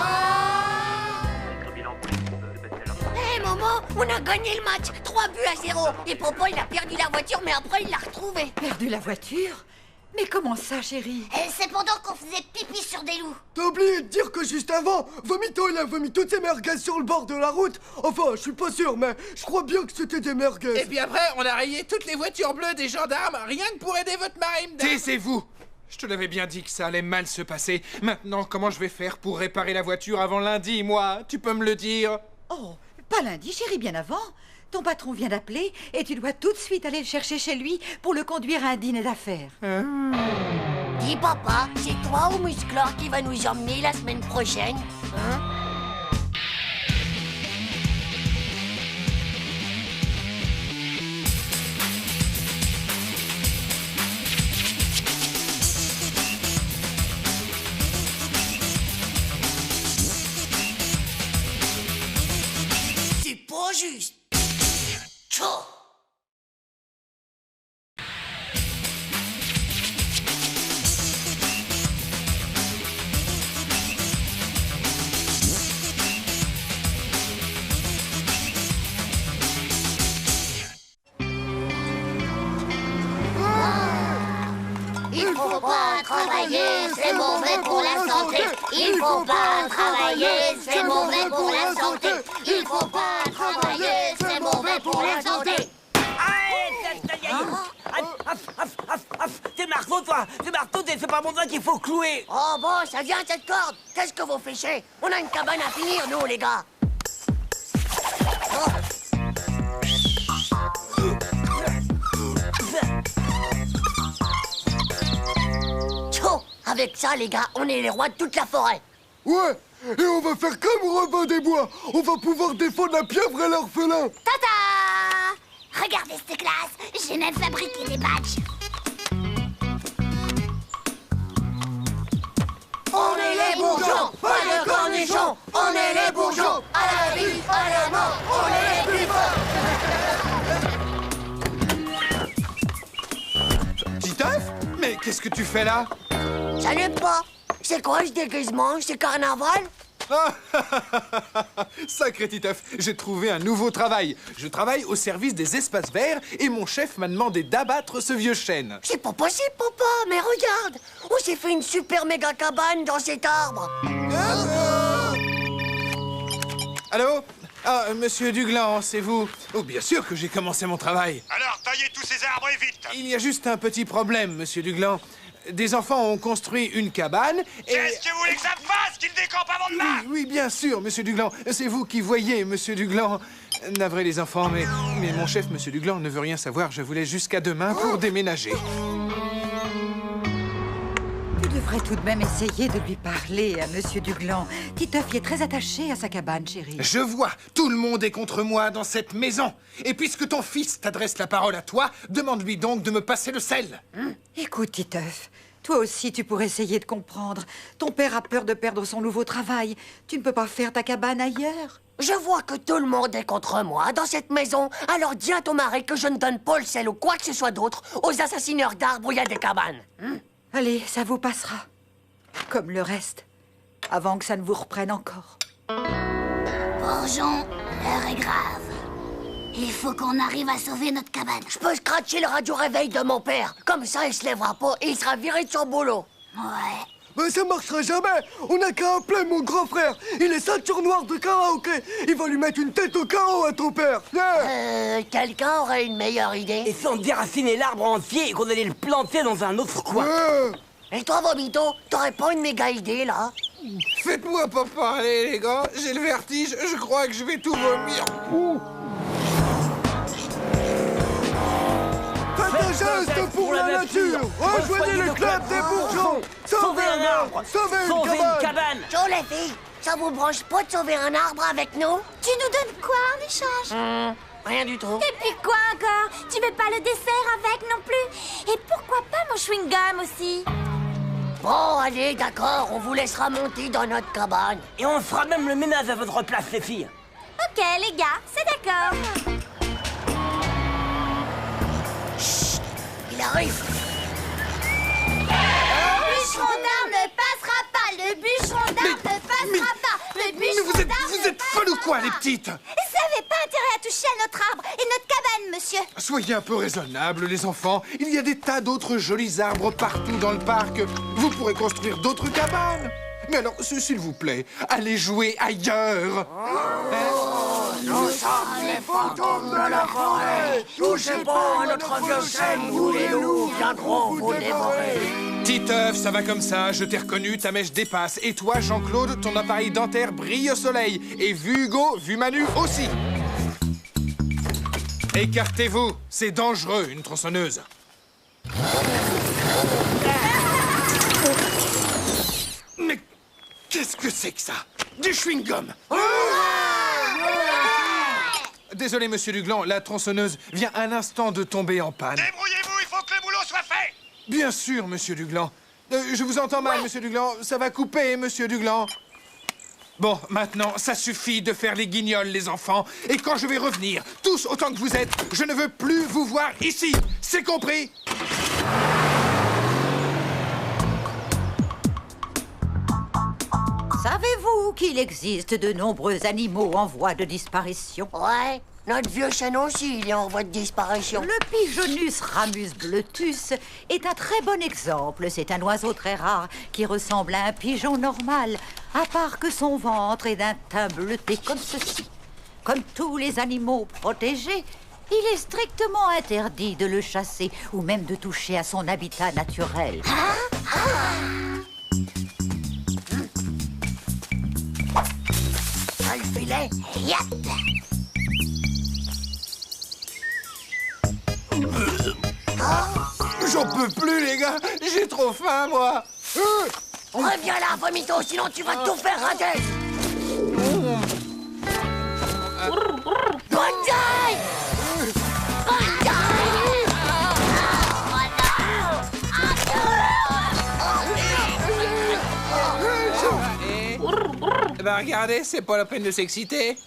Hé, Momo, on a gagné le match, 3-0. Et papa, il a perdu la voiture, mais après, il l'a retrouvée. Perdu la voiture? Mais comment ça, chérie? C'est pendant qu'on faisait pipi sur des loups. T'as oublié de dire que juste avant, Vomito, il a vomi toutes ses merguez sur le bord de la route. Enfin, je suis pas sûr, mais je crois bien que c'était des merguez. Et puis après, on a rayé toutes les voitures bleues des gendarmes, rien que pour aider votre marine. Taisez-vous! Je te l'avais bien dit que ça allait mal se passer. Maintenant, comment je vais faire pour réparer la voiture avant lundi, moi? Tu peux me le dire? Oh, pas lundi, chérie, bien avant. Ton patron vient d'appeler et tu dois tout de suite aller le chercher chez lui pour le conduire à un dîner d'affaires. Dis, papa, c'est toi ou Musclor qui va nous emmener la semaine prochaine? Hein? juste. Tchou. Il faut pas travailler, c'est mauvais pour la santé. Il faut pas travailler, c'est mauvais pour la santé. Il faut pas travailler, c'est mauvais pour la santé. C'est marteau, toi. C'est marteau, c'est pas mon doigt qu'il faut clouer. Oh bon, ça vient cette corde. Qu'est-ce que vous fichez? On a une cabane à finir, nous, les gars. Oh. Avec ça, les gars, on est les rois de toute la forêt. Ouais, et on va faire comme Robin des Bois. On va pouvoir défendre la pieuvre et l'orphelin. Tata! Regardez cette classe, j'ai même fabriqué des badges. On est les bourgeons, pas de cornichons. On est les bourgeons, à la vie, à la mort. On est les plus forts. Titeuf? Mais qu'est-ce que tu fais là? Salut, pas. C'est quoi ce déguisement? C'est carnaval? Sacré Titeuf, j'ai trouvé un nouveau travail. Je travaille au service des espaces verts et mon chef m'a demandé d'abattre ce vieux chêne. C'est pas possible, papa, mais regarde! On s'est fait une super méga cabane dans cet arbre. Allô? Ah, monsieur Duglan, c'est vous? Oh, bien sûr que j'ai commencé mon travail. Alors, taillez tous ces arbres et vite. Il y a juste un petit problème, monsieur Duglan. Des enfants ont construit une cabane et... Qu'est-ce que vous voulez que ça me fasse, qu'ils décampent avant demain? Oui, bien sûr, monsieur Duglan. C'est vous qui voyez, monsieur Duglan. Navré les enfants, mais mon chef, monsieur Duglan, ne veut rien savoir. Je vous laisse jusqu'à demain pour déménager. Tu devrais tout de même essayer de lui parler à monsieur Duglan. Titeuf est très attaché à sa cabane, chérie. Je vois, tout le monde est contre moi dans cette maison. Et puisque ton fils t'adresse la parole à toi, demande-lui donc de me passer le sel. Écoute, Titeuf, toi aussi tu pourrais essayer de comprendre. Ton père a peur de perdre son nouveau travail. Tu ne peux pas faire ta cabane ailleurs. Je vois que tout le monde est contre moi dans cette maison. Alors dis à ton mari que je ne donne pas le sel ou quoi que ce soit d'autre aux assassineurs d'arbres où il y a des cabanes. Allez, ça vous passera. Comme le reste. Avant que ça ne vous reprenne encore. Bourgeon, l'heure est grave. Il faut qu'on arrive à sauver notre cabane. Je peux scratcher le radio-réveil de mon père. Comme ça, il se lèvera pas et il sera viré de son boulot. Ouais. Mais ça marchera jamais. On n'a qu'à appeler mon grand frère. Il est ceinture noire de karaoké. Il va lui mettre une tête au carreau à ton père. Quelqu'un aurait une meilleure idée? Et si on déracinait l'arbre entier et qu'on allait le planter dans un autre coin? Et toi, Vomito, t'aurais pas une méga idée, là? Faites-moi pas parler, les gars. J'ai le vertige. Je crois que je vais tout vomir. Faites un geste pour la nature. Rejoignez le club des bourgeons. Sauvez un arbre. Sauvez une cabane. Ciao, les filles. Ça vous branche pas de sauver un arbre avec nous? Tu nous donnes quoi en échange? Rien du tout. Et puis quoi encore? Tu veux pas le dessert avec non plus? Et pourquoi pas mon chewing-gum aussi? Bon, allez, d'accord, on vous laissera monter dans notre cabane. Et on fera même le ménage à votre place, les filles. Ok, les gars, c'est d'accord. Chut, il arrive. Le bûcheron d'arbre ne passera pas. Le bûcheron d'arbre ne passera pas. Le bûcheron d'arbre Vous êtes folles ou quoi, les petites? Ça n'avait pas intérêt à toucher à notre arbre et notre cabane, monsieur. Soyez un peu raisonnables, les enfants. Il y a des tas d'autres jolis arbres partout dans le parc. Vous pourrez construire d'autres cabanes. Mais alors, s'il vous plaît, allez jouer ailleurs. Nous sommes les fantômes de la forêt. Touchez pas à notre vieux chêne ou les loups viendront vous dévorer. Titeuf, ça va comme ça, je t'ai reconnu, ta mèche dépasse. Et toi, Jean-Claude, ton appareil dentaire brille au soleil. Et vu Hugo, vu Manu aussi. Écartez-vous, c'est dangereux, une tronçonneuse. Mais qu'est-ce que c'est que ça? Du chewing-gum. Désolé, monsieur Duglan, la tronçonneuse vient un instant de tomber en panne. Débrouillez-vous, il faut que le boulot soit fait. Bien sûr, monsieur Duglan. Je vous entends mal, monsieur Duglan. Ça va couper, monsieur Duglan. Bon, maintenant, ça suffit de faire les guignols, les enfants. Et quand je vais revenir, tous autant que vous êtes, je ne veux plus vous voir ici. C'est compris? Savez-vous qu'il existe de nombreux animaux en voie de disparition? Ouais, notre vieux chêne aussi, il est en voie de disparition. Le Pigeonus ramus bletus est un très bon exemple. C'est un oiseau très rare qui ressemble à un pigeon normal, à part que son ventre est d'un teint bleuté comme ceci. Comme tous les animaux protégés, il est strictement interdit de le chasser ou même de toucher à son habitat naturel. Le filet. J'en peux plus, les gars. J'ai trop faim, moi. Reviens là, Vomito, sinon tu vas tout faire rater. Bah regardez, c'est pas la peine de s'exciter.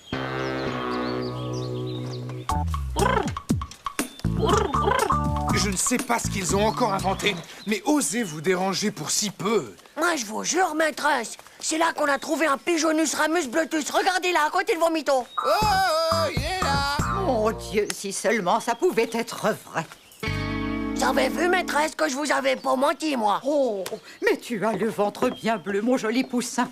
Je ne sais pas ce qu'ils ont encore inventé, mais osez vous déranger pour si peu. Moi, je vous jure, maîtresse, c'est là qu'on a trouvé un Pigeonus ramus bletus. Regardez là, à côté de Vomito. Oh, il est là. Mon Dieu, si seulement ça pouvait être vrai. Vous avez vu, maîtresse, que je vous avais pas menti, moi. Oh, mais tu as le ventre bien bleu, mon joli poussin.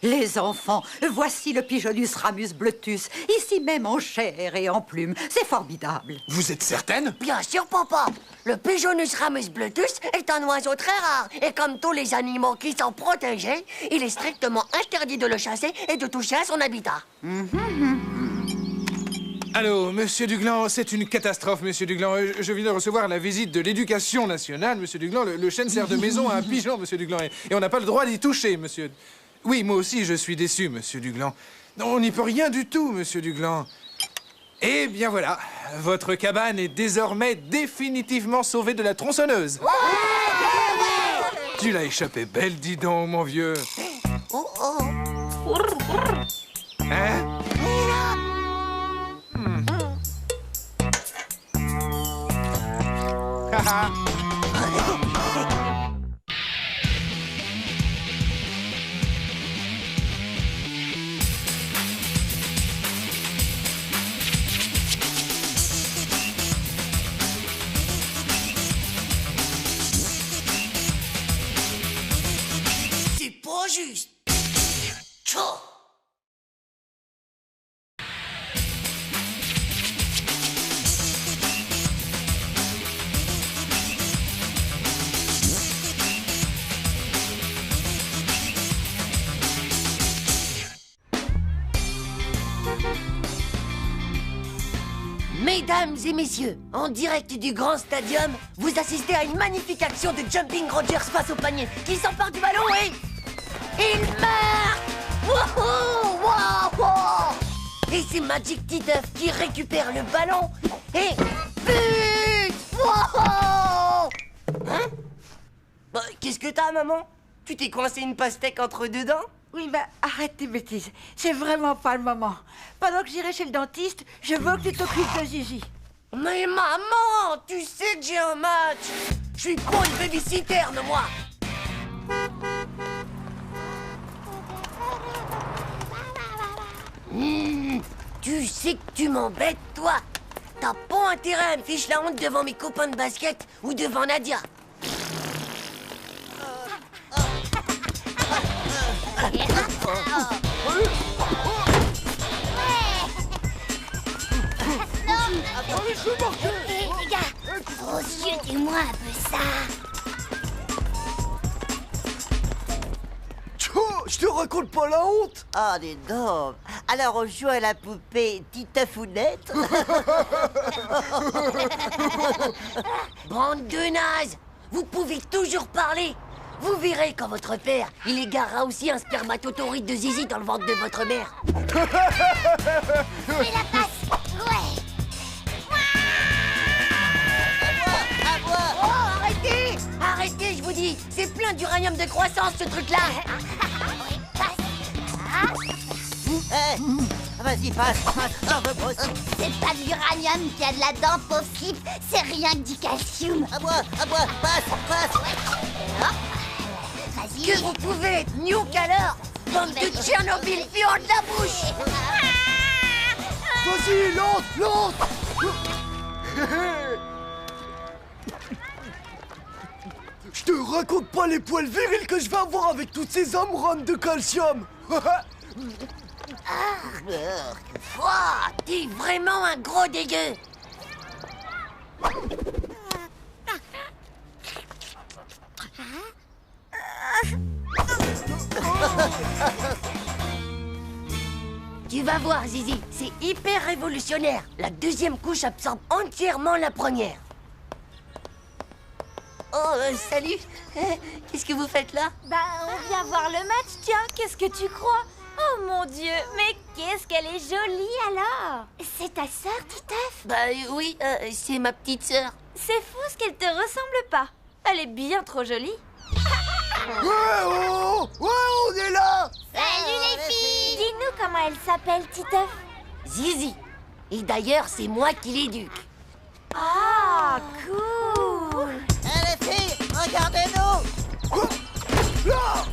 Les enfants, voici le Pigeonus ramus bletus, ici même en chair et en plumes. C'est formidable. Vous êtes certaine? Bien sûr, papa. Le Pigeonus ramus bletus est un oiseau très rare. Et comme tous les animaux qui sont protégés, il est strictement interdit de le chasser et de toucher à son habitat. Allô, monsieur Duglan, c'est une catastrophe, monsieur Duglan. Je viens de recevoir la visite de l'éducation nationale, monsieur Duglan. Le chêne sert de maison à un pigeon, monsieur Duglan. Et on n'a pas le droit d'y toucher, monsieur. Oui, moi aussi, je suis déçu, monsieur Duglan. On n'y peut rien du tout, monsieur Duglan. Eh bien voilà, votre cabane est désormais définitivement sauvée de la tronçonneuse. Tu l'as échappé belle, dis donc, mon vieux. Hein? C'est pas juste. Tchou. Mesdames et messieurs, en direct du grand stadium, vous assistez à une magnifique action de Jumping Rogers face au panier, qui s'empare du ballon et... il marque! Wouhou! Wouhou! Et c'est Magic Titeuf qui récupère le ballon et... but! Wouhou! Hein? Bah, qu'est-ce que t'as, maman? Tu t'es coincé une pastèque entre deux dents? Oui, bah, arrête tes bêtises. C'est vraiment pas le moment. Pendant que j'irai chez le dentiste, je veux que tu t'occupes de Gigi. Mais maman, tu sais que j'ai un match. Je suis pas une babysitter, moi. Tu sais que tu m'embêtes, toi. T'as pas intérêt à me ficher la honte devant mes copains de basket ou devant Nadia. Les gars, reçutez-moi un peu ça. Je te raconte pas la honte. Ah, dis donc. Alors on joue à la poupée Titefounette. Bande de nazes. Vous pouvez toujours parler. Vous verrez quand votre père, il égarera aussi un spermatotoride de zizi dans le ventre de votre mère. Fais la passe. Ouais. Oh, arrêtez! Arrêtez, je vous dis. C'est plein d'uranium de croissance, ce truc-là. vas-y, passe. C'est pas de l'uranium qu'il y a de là-dedans, pauvre slip. C'est rien que du calcium. À moi, passe. Vas-y. Que vous pouvez être nuque alors, bande de Tchernobyl puant de la bouche. Vas-y, lance. Je te raconte pas les poils virils que je vais avoir avec toutes ces amourantes de calcium. Ouah, t'es vraiment un gros dégueu. Tu vas voir, Zizi, c'est hyper révolutionnaire. La deuxième couche absorbe entièrement la première. Oh, salut. Qu'est-ce que vous faites là? Bah, on vient voir le match, tiens, qu'est-ce que tu crois? Oh mon Dieu, mais qu'est-ce qu'elle est jolie alors! C'est ta sœur, Titeuf? Bah oui, c'est ma petite sœur. C'est fou ce qu'elle te ressemble pas. Elle est bien trop jolie. Ouais, on est là! Salut les filles! Dis-nous comment elle s'appelle, Titeuf. Zizi. Et d'ailleurs, c'est moi qui l'éduque. Ah, cool! Les filles, regardez-nous! Là!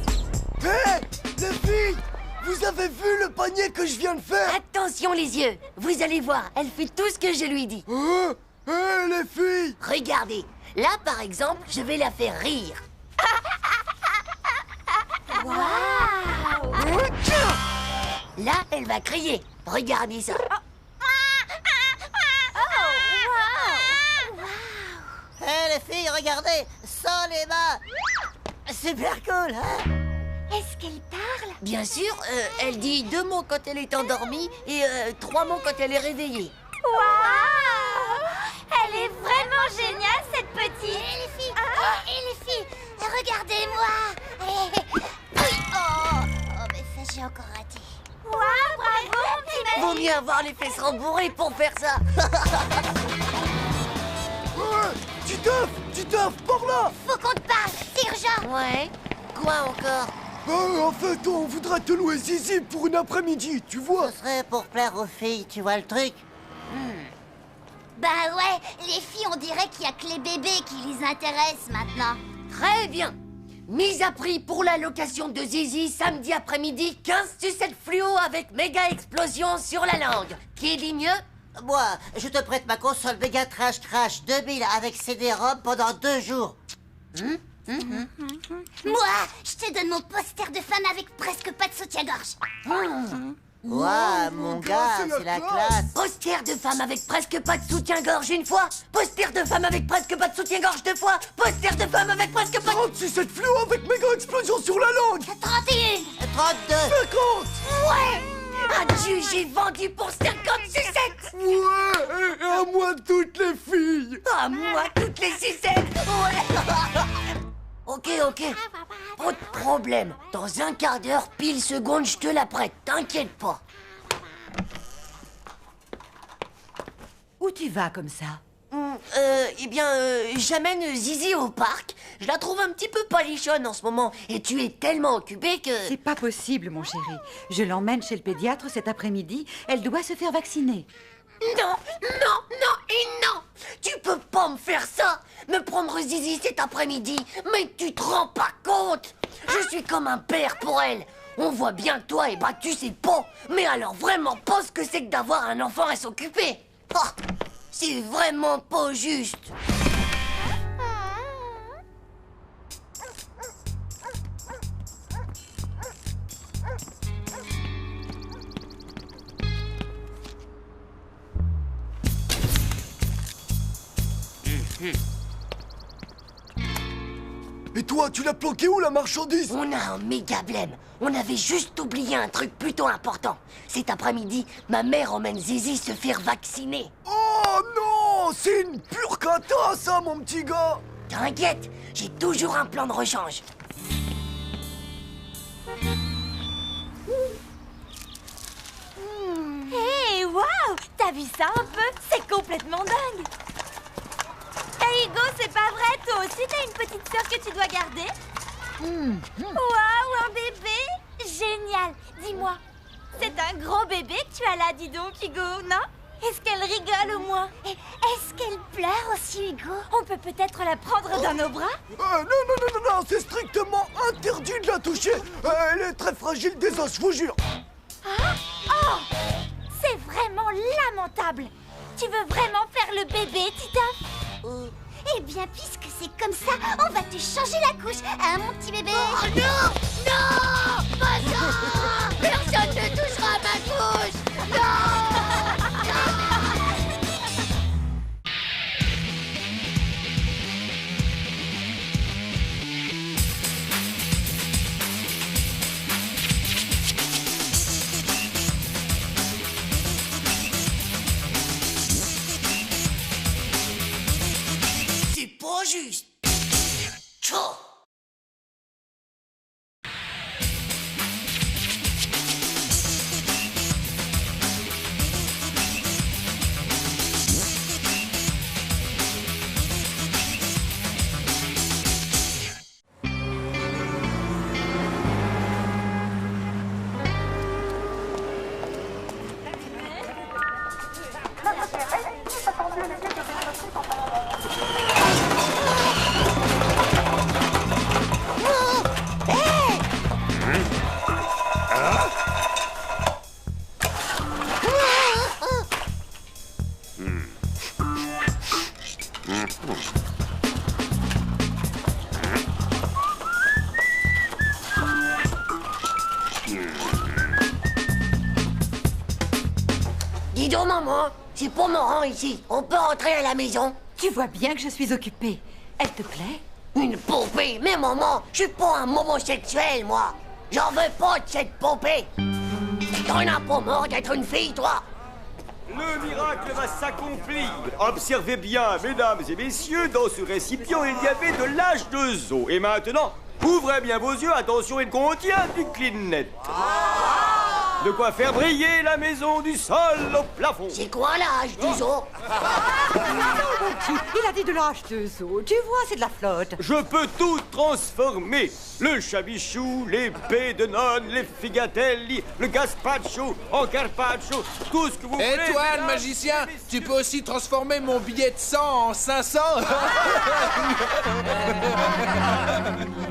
Hé, les filles! Vous avez vu le panier que je viens de faire? Attention les yeux. Vous allez voir, elle fait tout ce que je lui dis. Les filles! Regardez. Là, par exemple, je vais la faire rire. Waouh! Là, elle va crier. Regardez ça. Les filles, regardez! Sans les mains! Super cool, hein? Est-ce qu'elle parle? Bien sûr, elle dit 2 mots quand elle est endormie et 3 mots quand elle est réveillée. Waouh! Elle est vraiment géniale, cette petite! Et les filles, regardez-moi! Mais ça, j'ai encore raté. Waouh, bravo, mon petit mec! Vaut mieux avoir les fesses rembourrées pour faire ça. Titeuf, par là! Faut qu'on te parle, c'est urgent! Ouais? Quoi encore? En fait, on voudrait te louer Zizi pour une après-midi, tu vois? Ce serait pour plaire aux filles, tu vois le truc? Bah ouais, les filles, on dirait qu'il y a que les bébés qui les intéressent maintenant. Très bien. Mise à prix pour la location de Zizi samedi après-midi, 15 sucettes fluo avec méga explosion sur la langue. Qui dit mieux? Moi, je te prête ma console Mega Trash Crash 2000 avec CD-ROM pendant 2 jours. Moi, je te donne mon poster de femme avec presque pas de soutien-gorge. Ouah, mon gars, c'est la classe. Poster de femme avec presque pas de soutien-gorge une fois. Poster de femme avec presque pas de soutien-gorge 2 fois. Poster de femme avec presque pas de... 36 cette fluo avec méga explosion sur la langue! 31! 32! 50! Ouais! Adieu, j'ai vendu pour 50 sucettes! Ouais! Et à moi toutes les filles! À moi toutes les sucettes! Ouais! Ok. Pas de problème. Dans un quart d'heure, pile seconde, je te la prête. T'inquiète pas. Où tu vas comme ça? J'amène Zizi au parc. Je la trouve un petit peu palichonne en ce moment. Et tu es tellement occupée que... C'est pas possible, mon chéri. Je l'emmène chez le pédiatre cet après-midi. Elle doit se faire vacciner. Non. Tu peux pas me faire ça. Me prendre Zizi cet après-midi. Mais tu te rends pas compte. Je suis comme un père pour elle. On voit bien que toi, tu sais pas. Mais alors vraiment pas ce que c'est que d'avoir un enfant à s'occuper. Oh, c'est vraiment pas juste. Et toi, tu l'as planqué où la marchandise? On a un méga blême. On avait juste oublié un truc plutôt important. Cet après-midi, ma mère emmène Zizi se faire vacciner. Oh non! C'est une pure cata, ça, mon petit gars! T'inquiète, j'ai toujours un plan de rechange. Hey, waouh! T'as vu ça un peu? C'est complètement dingue! Hey Hugo, c'est pas vrai, toi aussi t'as une petite sœur que tu dois garder? Waouh, un bébé! Génial! Dis-moi, C'est un gros bébé que tu as là, dis donc, Hugo, non? Est-ce qu'elle rigole au moins? Est-ce qu'elle pleure aussi, Hugo? On peut peut-être la prendre dans nos bras? Non, c'est strictement interdit de la toucher. Elle est très fragile des os, je vous jure. Ah? Oh! C'est vraiment lamentable. Tu veux vraiment faire le bébé, Titeuf? Eh bien, puisque c'est comme ça, on va te changer la couche, hein, mon petit bébé? Oh non! Non! Pas ça! Personne ne touchera à ma couche! Non! C'est pas juste. Tchou. Dis donc, maman, c'est pour me rendre ici. On peut rentrer à la maison? Tu vois bien que je suis occupée. Elle te plaît? Une poupée? Mais maman, je suis pas un homosexuel, moi. J'en veux pas de cette poupée. T'en as pas mort d'être une fille, toi? Le miracle va s'accomplir. Observez bien, mesdames et messieurs, dans ce récipient, il y avait de l'H2O. Et maintenant, ouvrez bien vos yeux, attention, il contient du Kleenex. De quoi faire briller la maison du sol au plafond. C'est quoi la H2O? Non, mon petit, il a dit de la H2O. Tu vois, c'est de la flotte. Je peux tout transformer. Le chabichou, les baies de nonne, les figatelli, le gazpacho en carpaccio, tout ce que vous voulez. Et toi, le magicien, tu peux aussi transformer mon billet de 100 en 500.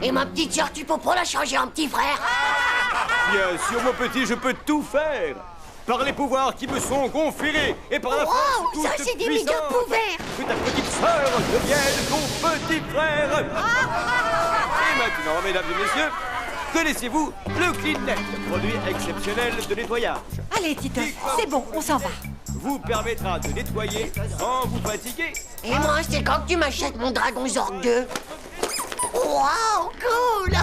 Et ma petite sœur, tu peux pas la changer en petit frère? Bien sûr, mon petit, je peux tout faire. Par les pouvoirs qui me sont conférés et par la force toute ça, c'est des puissante méga pouvoirs. que ta petite sœur devienne ton petit frère. Et maintenant, mesdames et messieurs, connaissez-vous le Kleenex, produit exceptionnel de nettoyage? Allez, Titeuf, c'est bon, on s'en va. Vous permettra de nettoyer sans vous fatiguer. Et moi, c'est quand que tu m'achètes mon Dragon Zorg 2? Waouh, cool!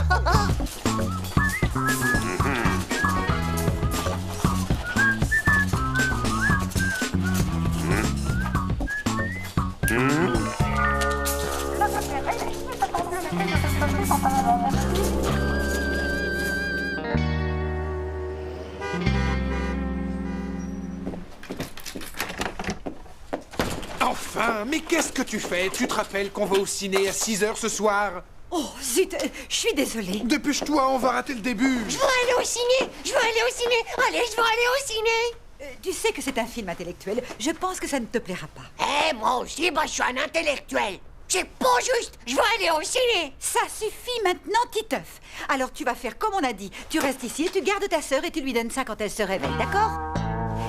Enfin, mais qu'est-ce que tu fais? Tu te rappelles qu'on va au ciné à 6h ce soir? Oh, zut, je suis désolée. Dépêche-toi, on va rater le début. Je veux aller au ciné! Je veux aller au ciné! Allez, je veux aller au ciné! Tu sais que c'est un film intellectuel. Je pense que ça ne te plaira pas. Eh, moi aussi, je suis un intellectuel. C'est pas juste! Je veux aller au ciné! Ça suffit maintenant, Titeuf. Alors tu vas faire comme on a dit. Tu restes ici, tu gardes ta sœur et tu lui donnes ça quand elle se réveille, d'accord?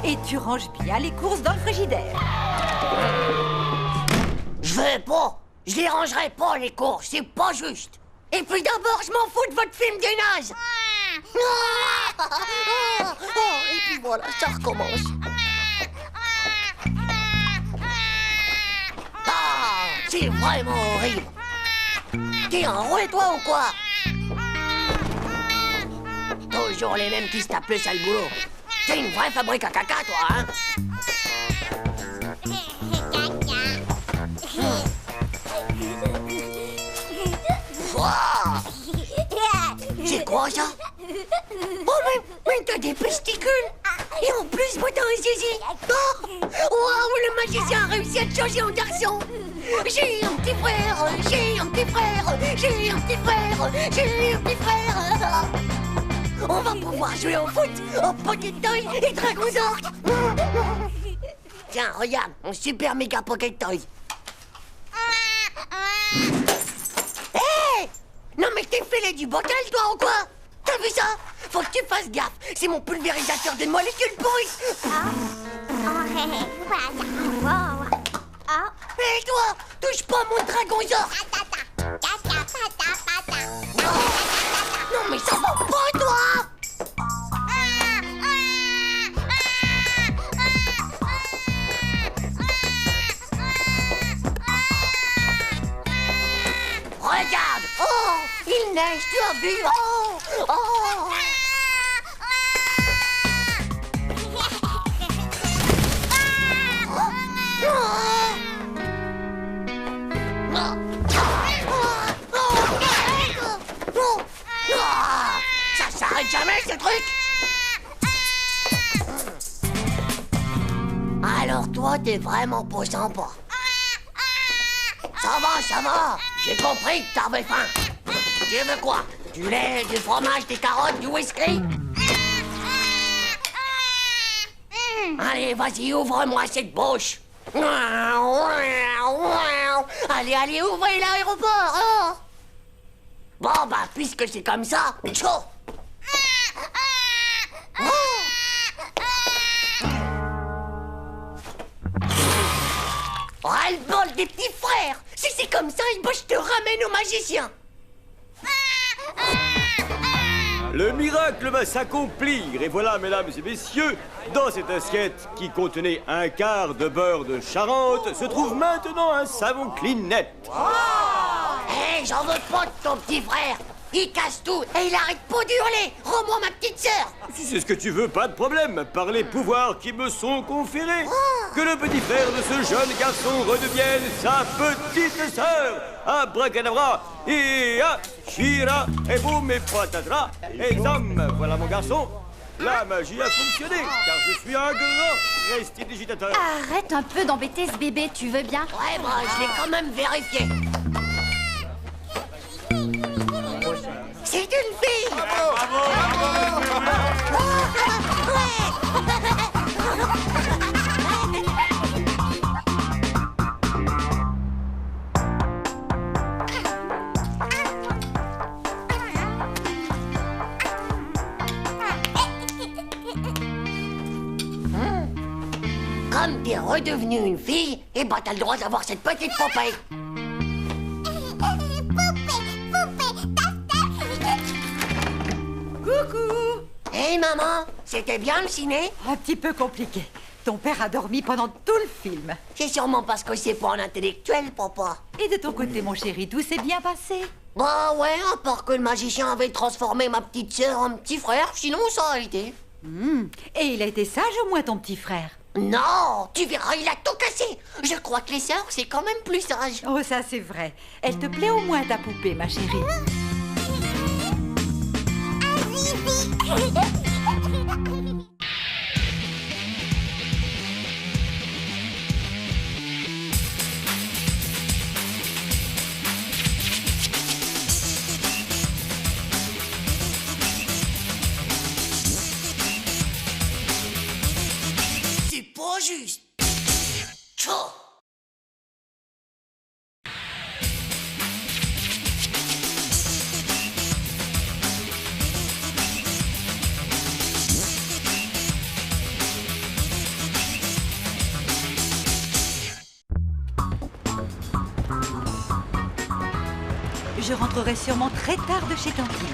Et tu ranges bien les courses dans le frigidaire. Je veux pas! Je les rangerai pas, les courses, c'est pas juste! Et puis d'abord, je m'en fous de votre film de naze! Et puis voilà, ça recommence. Ah, c'est vraiment horrible! T'es enroué, toi, ou quoi? Toujours les mêmes qui se tapent le sale boulot. T'es une vraie fabrique à caca, toi, hein? C'est quoi ça? Oh mais t'as des testicules! Et en plus, moi t'as un zizi! Oh! Waouh, le magicien a réussi à te changer en garçon! J'ai un petit frère! J'ai un petit frère! J'ai un petit frère! J'ai un petit frère! On va pouvoir jouer au foot, au Pocket Toy et Dragosaur. Tiens, regarde, mon super méga Pocket Toy. Hé! Non mais t'es fêlé du bottle, toi, ou quoi? T'as vu ça? Faut que tu fasses gaffe, c'est mon pulvérisateur de molécules pourries. Hé, toi, touche pas à mon Dragosaur. Non mais ça va pas, toi! Regarde! Oh! Il neige, tu as vu? Oh! Oh! Ça s'arrête jamais, ce truc! Alors toi, t'es vraiment pas sympa. Ça va. J'ai compris que t'avais faim. Tu veux quoi? Du lait, du fromage, des carottes, du whisky? Allez, vas-y, ouvre-moi cette bouche. Allez, ouvrez l'aéroport. Oh. Bon, bah, puisque c'est comme ça, chaud. Ras-le-bol des petits frères! Si c'est comme ça, bah, je te ramène au magicien! Le miracle va s'accomplir, et voilà, mesdames et messieurs, dans cette assiette qui contenait un quart de beurre de Charente, se trouve maintenant un savon Clean-Net. Hé, j'en veux pas de ton petit frère! Il casse tout et il arrête pas d'hurler! Rends-moi ma petite sœur! Si c'est ce que tu veux, pas de problème, par les pouvoirs qui me sont conférés. Que le petit frère de ce jeune garçon redevienne sa petite sœur. Abracadabra, et Shira, et boum, et patatras, et zam, voilà mon garçon. La magie a fonctionné, car je suis un grand prestidigitateur. Arrête un peu d'embêter ce bébé, tu veux bien? Ouais, bah, je l'ai quand même vérifié. C'est une fille! Comme t'es redevenue une fille, et bah t'as le droit d'avoir cette petite poupée. Coucou! Hey maman, c'était bien le ciné? Un petit peu compliqué. Ton père a dormi pendant tout le film. C'est sûrement parce que c'est pas un intellectuel, papa. Et de ton côté, mon chéri, tout s'est bien passé? Bah ouais, à part que le magicien avait transformé ma petite sœur en petit frère, sinon ça a été. Et il a été sage au moins, ton petit frère? Non, tu verras, il a tout cassé. Je crois que les sœurs, c'est quand même plus sage. Oh, ça c'est vrai. Elle te plaît au moins, ta poupée, ma chérie? C'est pas juste. Tchou. Je rentrerai sûrement très tard de chez Tantine.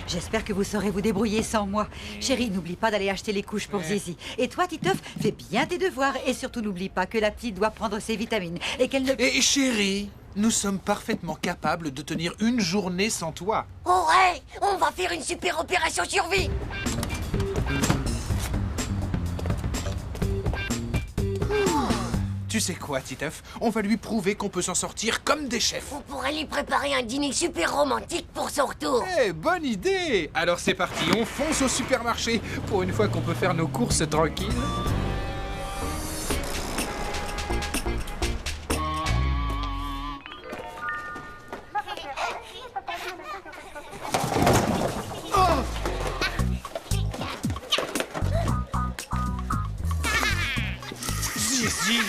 J'espère que vous saurez vous débrouiller sans moi. Chérie, n'oublie pas d'aller acheter les couches pour Zizi. Et toi, Titeuf, fais bien tes devoirs. Et surtout, n'oublie pas que la petite doit prendre ses vitamines. Et qu'elle ne... Et chérie, nous sommes parfaitement capables de tenir une journée sans toi. Oh ouais, on va faire une super opération survie. Tu sais quoi, Titeuf? On va lui prouver qu'on peut s'en sortir comme des chefs. On pourrait lui préparer un dîner super romantique pour son retour. Eh, bonne idée! Alors c'est parti, on fonce au supermarché pour une fois qu'on peut faire nos courses tranquilles. Zizi,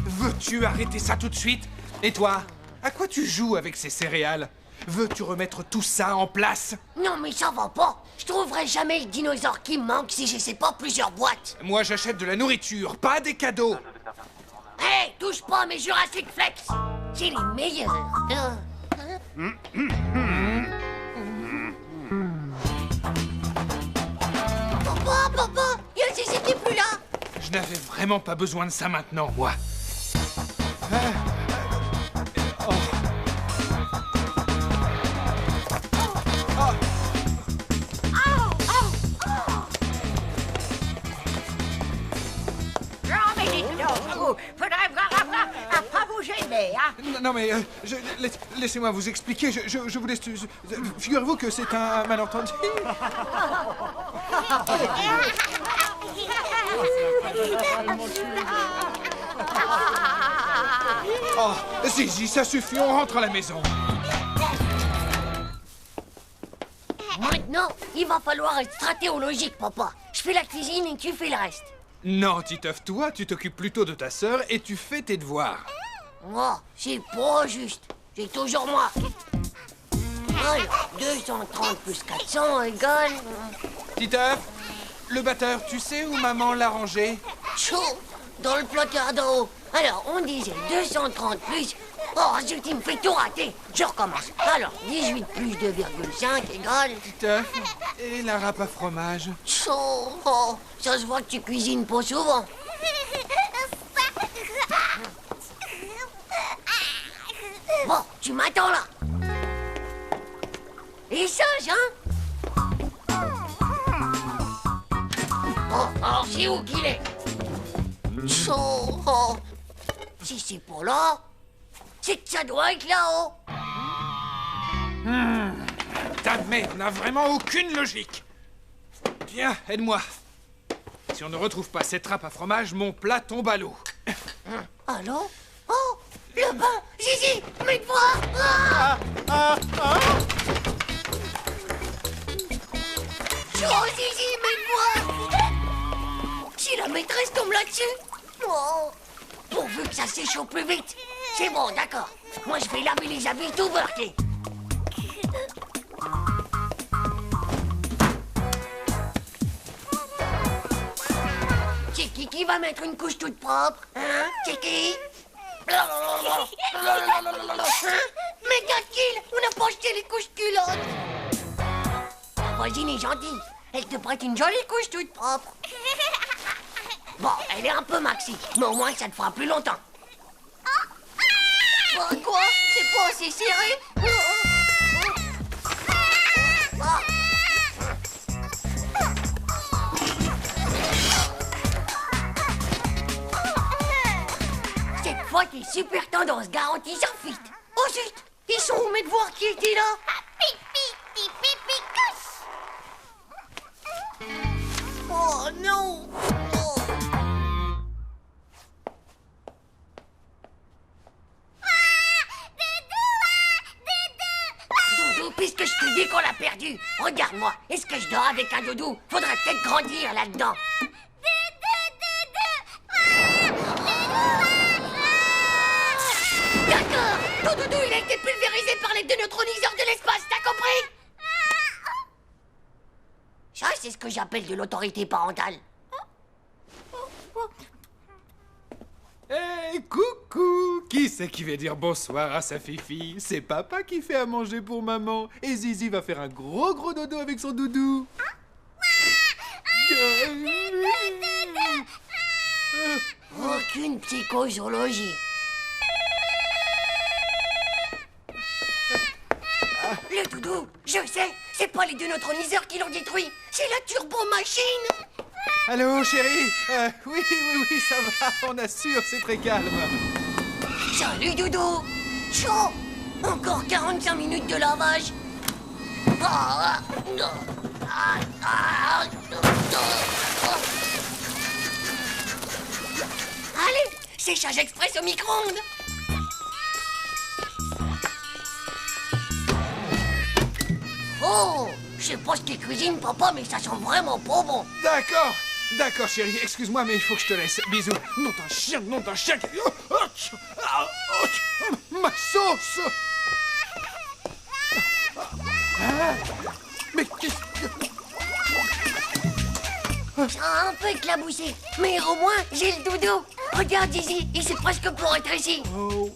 veux-tu arrêter ça tout de suite? Et toi, à quoi tu joues avec ces céréales? Veux-tu remettre tout ça en place? Non, mais ça va pas. Je trouverai jamais le dinosaure qui me manque si j'essaie pas plusieurs boîtes. Moi, j'achète de la nourriture, pas des cadeaux. Hé, touche pas à mes Jurassic Flex. C'est les meilleurs. Papa, il y a Zizi qui est plus là. Je n'avais vraiment pas besoin de ça maintenant, moi. Faudrait voir à pas vous gêner, hein. Non, mais laissez-moi vous expliquer. Je vous laisse. Figurez-vous que c'est un malentendu. Oh, Zizi, ça suffit, on rentre à la maison. Maintenant, il va falloir être stratéologique, papa. Je fais la cuisine et tu fais le reste. Non, Titeuf, toi, tu t'occupes plutôt de ta sœur et tu fais tes devoirs. Oh, c'est pas juste. C'est toujours moi. Alors, 230 plus 400 égale... Titeuf, le batteur, tu sais où maman l'a rangé? Chaud, dans le placard d'en haut. Alors, on disait 230 plus... Oh, zut, il me fait tout rater. Je recommence. Alors, 18 plus 2,5 égale... Titeuf, et la râpe à fromage? Chaud, oh, ça se voit que tu cuisines pas souvent. Bon, tu m'attends là. Et sage, hein? Oh, alors c'est où qu'il est? Chaud, oh. Si c'est pas là, c'est que ça doit être là-haut. Ta mère n'a vraiment aucune logique. Viens, aide-moi. Si on ne retrouve pas cette râpe à fromage, mon plat tombe à l'eau. Allô? Oh, le bain! Zizi, mets-toi! Oh, Zizi, mets-toi! Si la maîtresse tombe là-dessus? Oh, pourvu que ça sèche au plus vite. C'est bon, d'accord. Moi, je vais laver les habits tout beurqués. C'est qui va mettre une couche toute propre? Hein? C'est qui? Hein? Mais Gatkill, on n'a pas acheté les couches culottes. La voisine est gentille. Elle te prête une jolie couche toute propre. Bon, elle est un peu maxi, mais au moins ça te fera plus longtemps. Quoi? C'est pas assez serré? Cette fois, t'es super tendance, garantie sans fit. Oh zut! Ils sont où mes devoirs qui étaient là? Pipi, pipi, couche! Oh non! Puisque je te dis qu'on l'a perdu, regarde-moi, est-ce que je dors avec un doudou? Faudrait peut-être grandir là-dedans. D'accord, ton doudou il a été pulvérisé par les deux neutroniseurs de l'espace, t'as compris? Ça, c'est ce que j'appelle de l'autorité parentale. Hé, coucou! Qui c'est qui va dire bonsoir à sa fifi? C'est papa qui fait à manger pour maman. Et Zizi va faire un gros dodo avec son doudou. Aucune psychozoologie. Le doudou, je sais, c'est pas les deux neutroniseurs qui l'ont détruit, c'est la turbo-machine. Allô, chérie? Oui, ça va, on assure, c'est très calme. Salut, Doudou. Chaud. Encore 45 minutes de lavage. Allez, séchage express au micro-ondes. Oh, je sais pas ce qu'ils cuisinent, papa, mais ça sent vraiment pas bon. D'accord. D'accord, chérie, excuse-moi, mais il faut que je te laisse. Bisous. Non, d'un chien, non, d'un chien. Ma sauce! Mais qu'est-ce que... Ça a un peu éclaboussé, mais au moins j'ai le doudou. Regarde Zizi, il s'est presque pour être ici. Oh.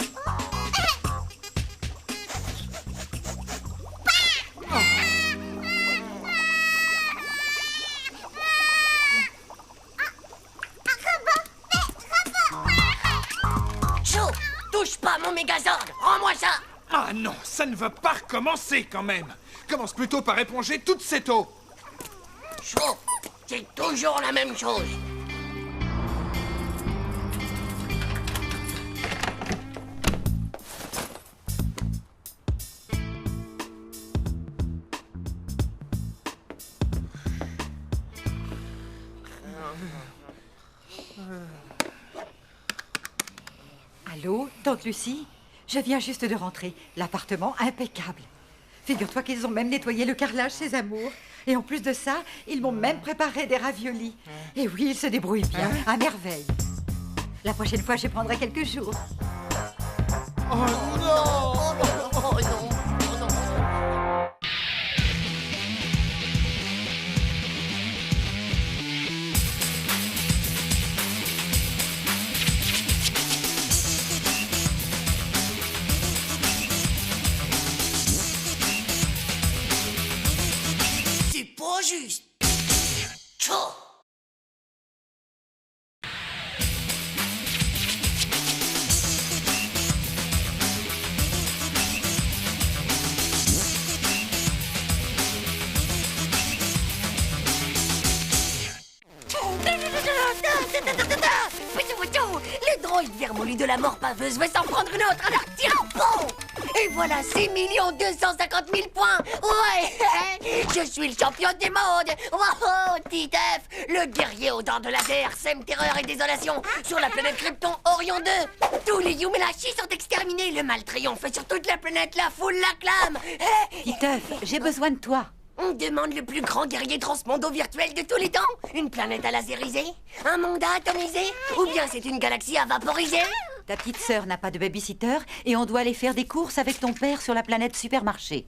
Chaud, touche pas à mon Mégazord, rends-moi ça. Ah non, ça ne va pas recommencer quand même. Commence plutôt par éponger toute cette eau. Chaud, c'est toujours la même chose. Allô, tante Lucie? Je viens juste de rentrer. L'appartement impeccable. Figure-toi qu'ils ont même nettoyé le carrelage, ces amours. Et en plus de ça, ils m'ont même préparé des raviolis. Et oui, ils se débrouillent bien, à merveille. La prochaine fois, je prendrai quelques jours. Oh non! Oh non! C'est pas juste. Chaud. Le droïde vermoulu de la mort paveuse veut s'en prendre une autre, alors tiens, bon. Et voilà 6 250 000 points. Ouais, je suis le champion du monde. Oh, Titeuf, le guerrier aux dents de laser, sème terreur et désolation sur la planète Krypton Orion 2. Tous les Yumenashi sont exterminés. Le mal triomphe sur toute la planète, la foule l'acclame. Titeuf, j'ai besoin de toi. On demande le plus grand guerrier transmondo virtuel de tous les temps. Une planète à laseriser? Un monde à atomiser? Ou bien c'est une galaxie à vaporiser? Ta petite sœur n'a pas de babysitter et on doit aller faire des courses avec ton père sur la planète supermarché.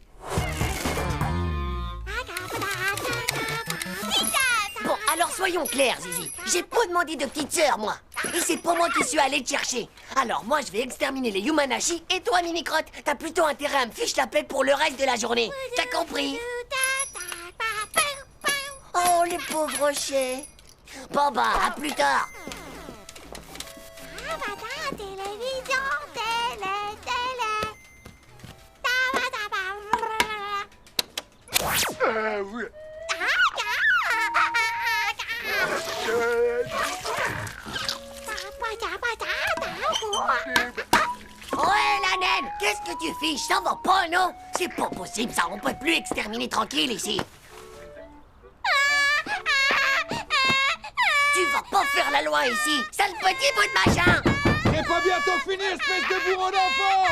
Bon, alors soyons clairs, Zizi. J'ai pas demandé de petite sœur, moi. Et c'est pas moi qui suis allé te chercher. Alors moi, je vais exterminer les Yumanashi et toi, Mini-Crotte, t'as plutôt intérêt à me fiche la paix pour le reste de la journée. T'as compris? Oh, les pauvres rochers. Bon bah, à plus tard. Télévision, oui. Ouais, la naine, qu'est-ce que tu fiches? Ça va pas, non? C'est pas possible, ça, on peut plus exterminer tranquille ici. Tu vas pas faire la loi ici, sale petit bout de machin! C'est pas bientôt fini, espèce de bourreau d'enfant!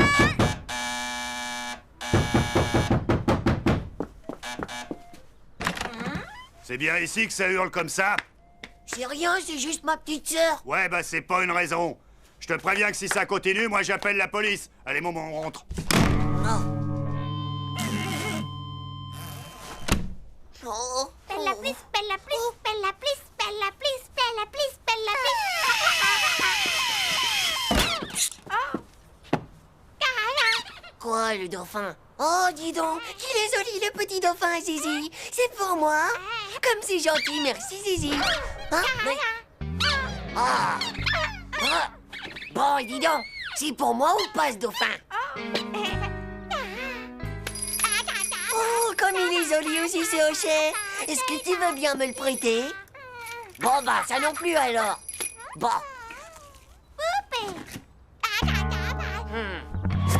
C'est bien ici que ça hurle comme ça? C'est rien, c'est juste ma petite sœur. Ouais, bah c'est pas une raison. Je te préviens que si ça continue, moi j'appelle la police. Allez, maman, on rentre. Oh. Belle la plus, belle la plus, belle la plus, belle la plus, belle la plus, belle la plus. Quoi, le dauphin? Oh, dis donc, il est joli, le petit dauphin, Zizi. C'est pour moi. Comme c'est gentil, merci, Zizi. Hein? Mais... Ah. Ah. Bon, dis donc, c'est pour moi ou pas, ce dauphin? Oh, comme il est joli aussi, ce hochet. Est-ce que tu veux bien me le prêter? Bon, bah, ça non plus, alors. Bon.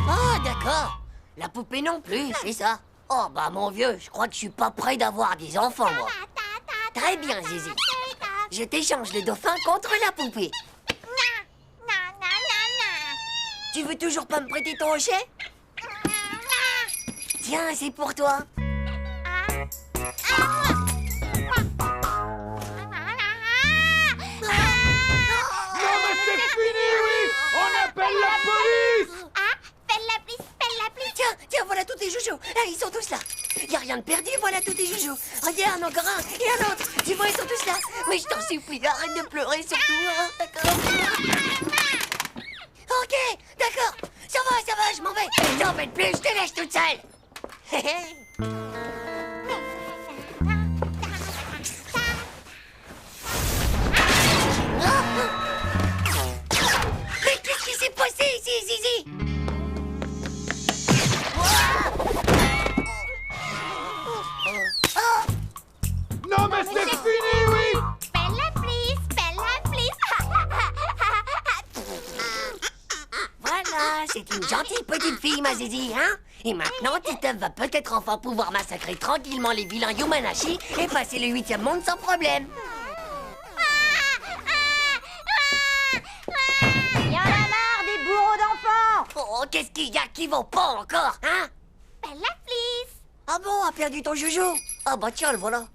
Ah, d'accord. La poupée non plus, c'est ça. Oh, bah, mon vieux, je crois que je suis pas prêt d'avoir des enfants, moi. Très bien, Zizi. Je t'échange le dauphin contre la poupée. Tu veux toujours pas me prêter ton hochet? Tiens, c'est pour toi. ils sont tous là. Y a rien de perdu, voilà tous tes joujoux. Regarde, encore un et un autre. Tu vois, ils sont tous là. Mais je t'en supplie, arrête de pleurer surtout, hein, d'accord? Ok, d'accord. Ça va, je m'en vais. T'embête plus, je te laisse toute seule. Mais qu'est-ce qui s'est passé ici, Zizi? Non, mais c'est fini, oui! Bella, please, Bella, please. Voilà, c'est une gentille petite fille, ma Zizi, hein? Et maintenant, Titeuf va peut-être enfin pouvoir massacrer tranquillement les vilains Yumanashi et passer le 8e monde sans problème. Y en a marre des bourreaux d'enfants. Oh, qu'est-ce qu'il y a qui vont pas encore, hein? Bella, please. Ah bon, a perdu ton joujou? Ah bah tiens, le voilà.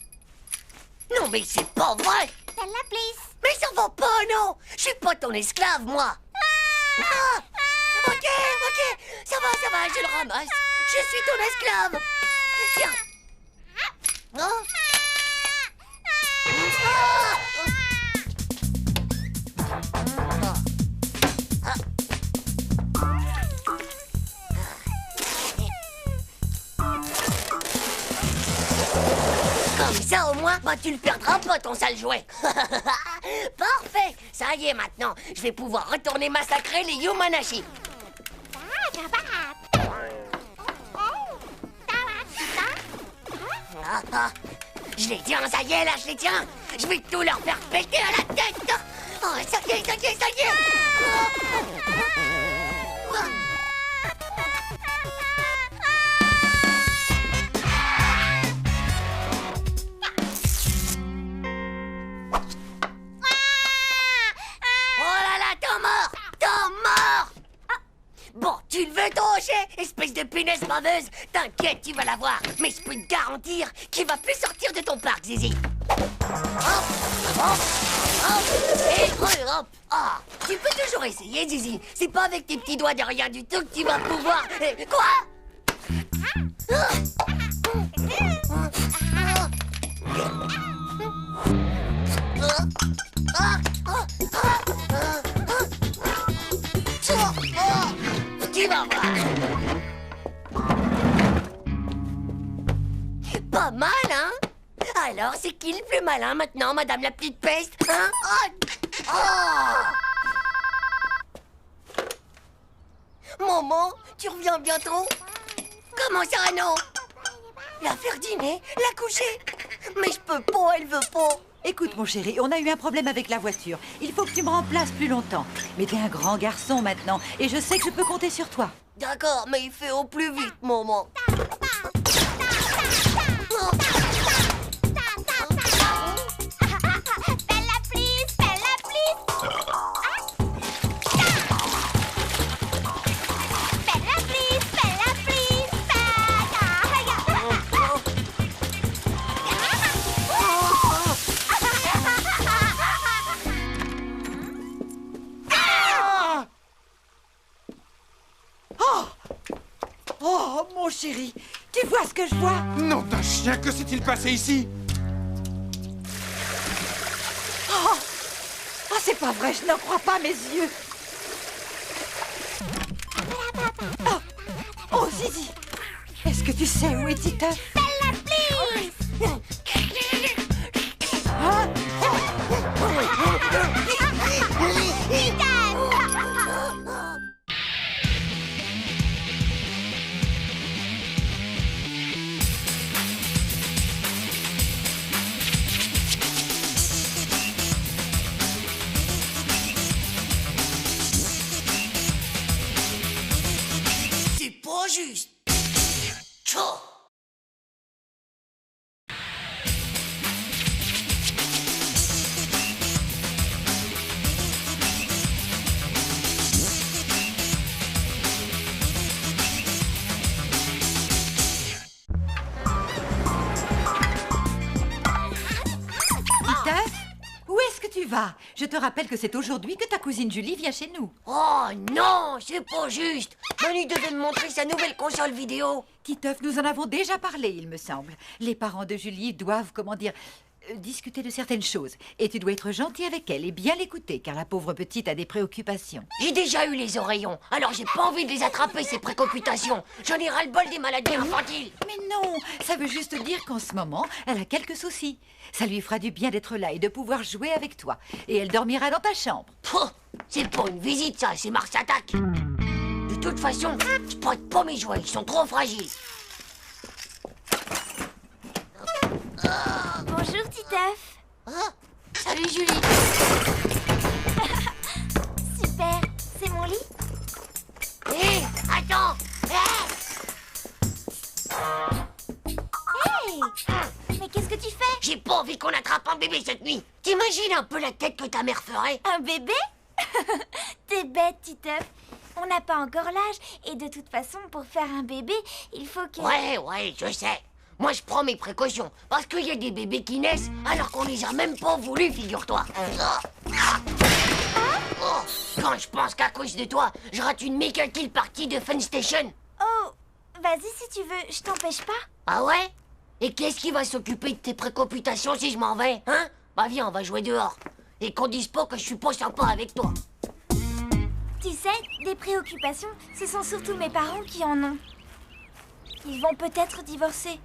Non, mais c'est pas vrai! Bella, please. Mais ça va pas, non! Je suis pas ton esclave, moi! Ah! Ok, ça va, je le ramasse. Je suis ton esclave. Tiens. Oh. Comme ça, au moins, bah, tu le perdras pas, ton sale jouet. Parfait. Ça y est, maintenant, je vais pouvoir retourner massacrer les Yumanashi. Je les tiens, ça y est, là, je les tiens. Je vais tout leur faire péter à la tête. Oh, ça y est. Bon, tu le veux, ton rocher, espèce de punaise baveuse? T'inquiète, tu vas l'avoir. Mais je peux te garantir qu'il va plus sortir de ton parc, Zizi. Hop, et hop. Ah, tu peux toujours essayer, Zizi. C'est pas avec tes petits doigts de rien du tout que tu vas pouvoir... Quoi? Tu vas voir. Pas mal, hein? Alors, c'est qui le plus malin maintenant, madame la petite peste, hein? Maman, tu reviens bientôt? Comment ça, non? La faire dîner? La coucher? Mais je peux pas, elle veut pas. Écoute, mon chéri, on a eu un problème avec la voiture. Il faut que tu me remplaces plus longtemps. Mais t'es un grand garçon maintenant, et je sais que je peux compter sur toi. D'accord, mais il fait au plus vite, maman. Bella, please, Bella, please. Bella, please, Bella, please. Oh, mon chéri, tu vois ce que je vois? Non, d'un chien, que s'est-il passé ici? Oh, c'est pas vrai, je n'en crois pas mes yeux. Oh, Zizi, est-ce que tu sais où est Titeuf? Bella, please. Hein? C'est pas juste. Tchao. Où est-ce que tu vas? Je te rappelle que c'est aujourd'hui que ta cousine Julie vient chez nous. Oh non, c'est pas juste. Manu devait me montrer sa nouvelle console vidéo. Titeuf, nous en avons déjà parlé, il me semble. Les parents de Julie doivent, discuter de certaines choses. Et tu dois être gentil avec elle et bien l'écouter, car la pauvre petite a des préoccupations. J'ai déjà eu les oreillons, alors j'ai pas envie de les attraper, ces préoccupations. J'en ai ras-le-bol des maladies infantiles. Mais non, ça veut juste dire qu'en ce moment, elle a quelques soucis. Ça lui fera du bien d'être là et de pouvoir jouer avec toi. Et elle dormira dans ta chambre. C'est pas une visite, ça, c'est Mars Attack. De toute façon, je prête pas mes jouets, ils sont trop fragiles. Bonjour, Titeuf. Salut, Julie. Super, c'est mon lit. Hé, attends. Hey, mais qu'est-ce que tu fais? J'ai pas envie qu'on attrape un bébé cette nuit. T'imagines un peu la tête que ta mère ferait? Un bébé? T'es bête, Titeuf. On n'a pas encore l'âge, et de toute façon, pour faire un bébé, il faut que... Ouais, je sais. Moi, je prends mes précautions, parce qu'il y a des bébés qui naissent alors qu'on les a même pas voulu, figure-toi. Quand je pense qu'à cause de toi, je rate une méga kill partie de Fun Station. Oh, vas-y si tu veux, je t'empêche pas. Ah ouais? Et qu'est-ce qui va s'occuper de tes préoccupations si je m'en vais, hein? Bah viens, on va jouer dehors. Et qu'on dise pas que je suis pas sympa avec toi. Tu sais, des préoccupations, ce sont surtout mes parents qui en ont. Ils vont peut-être divorcer.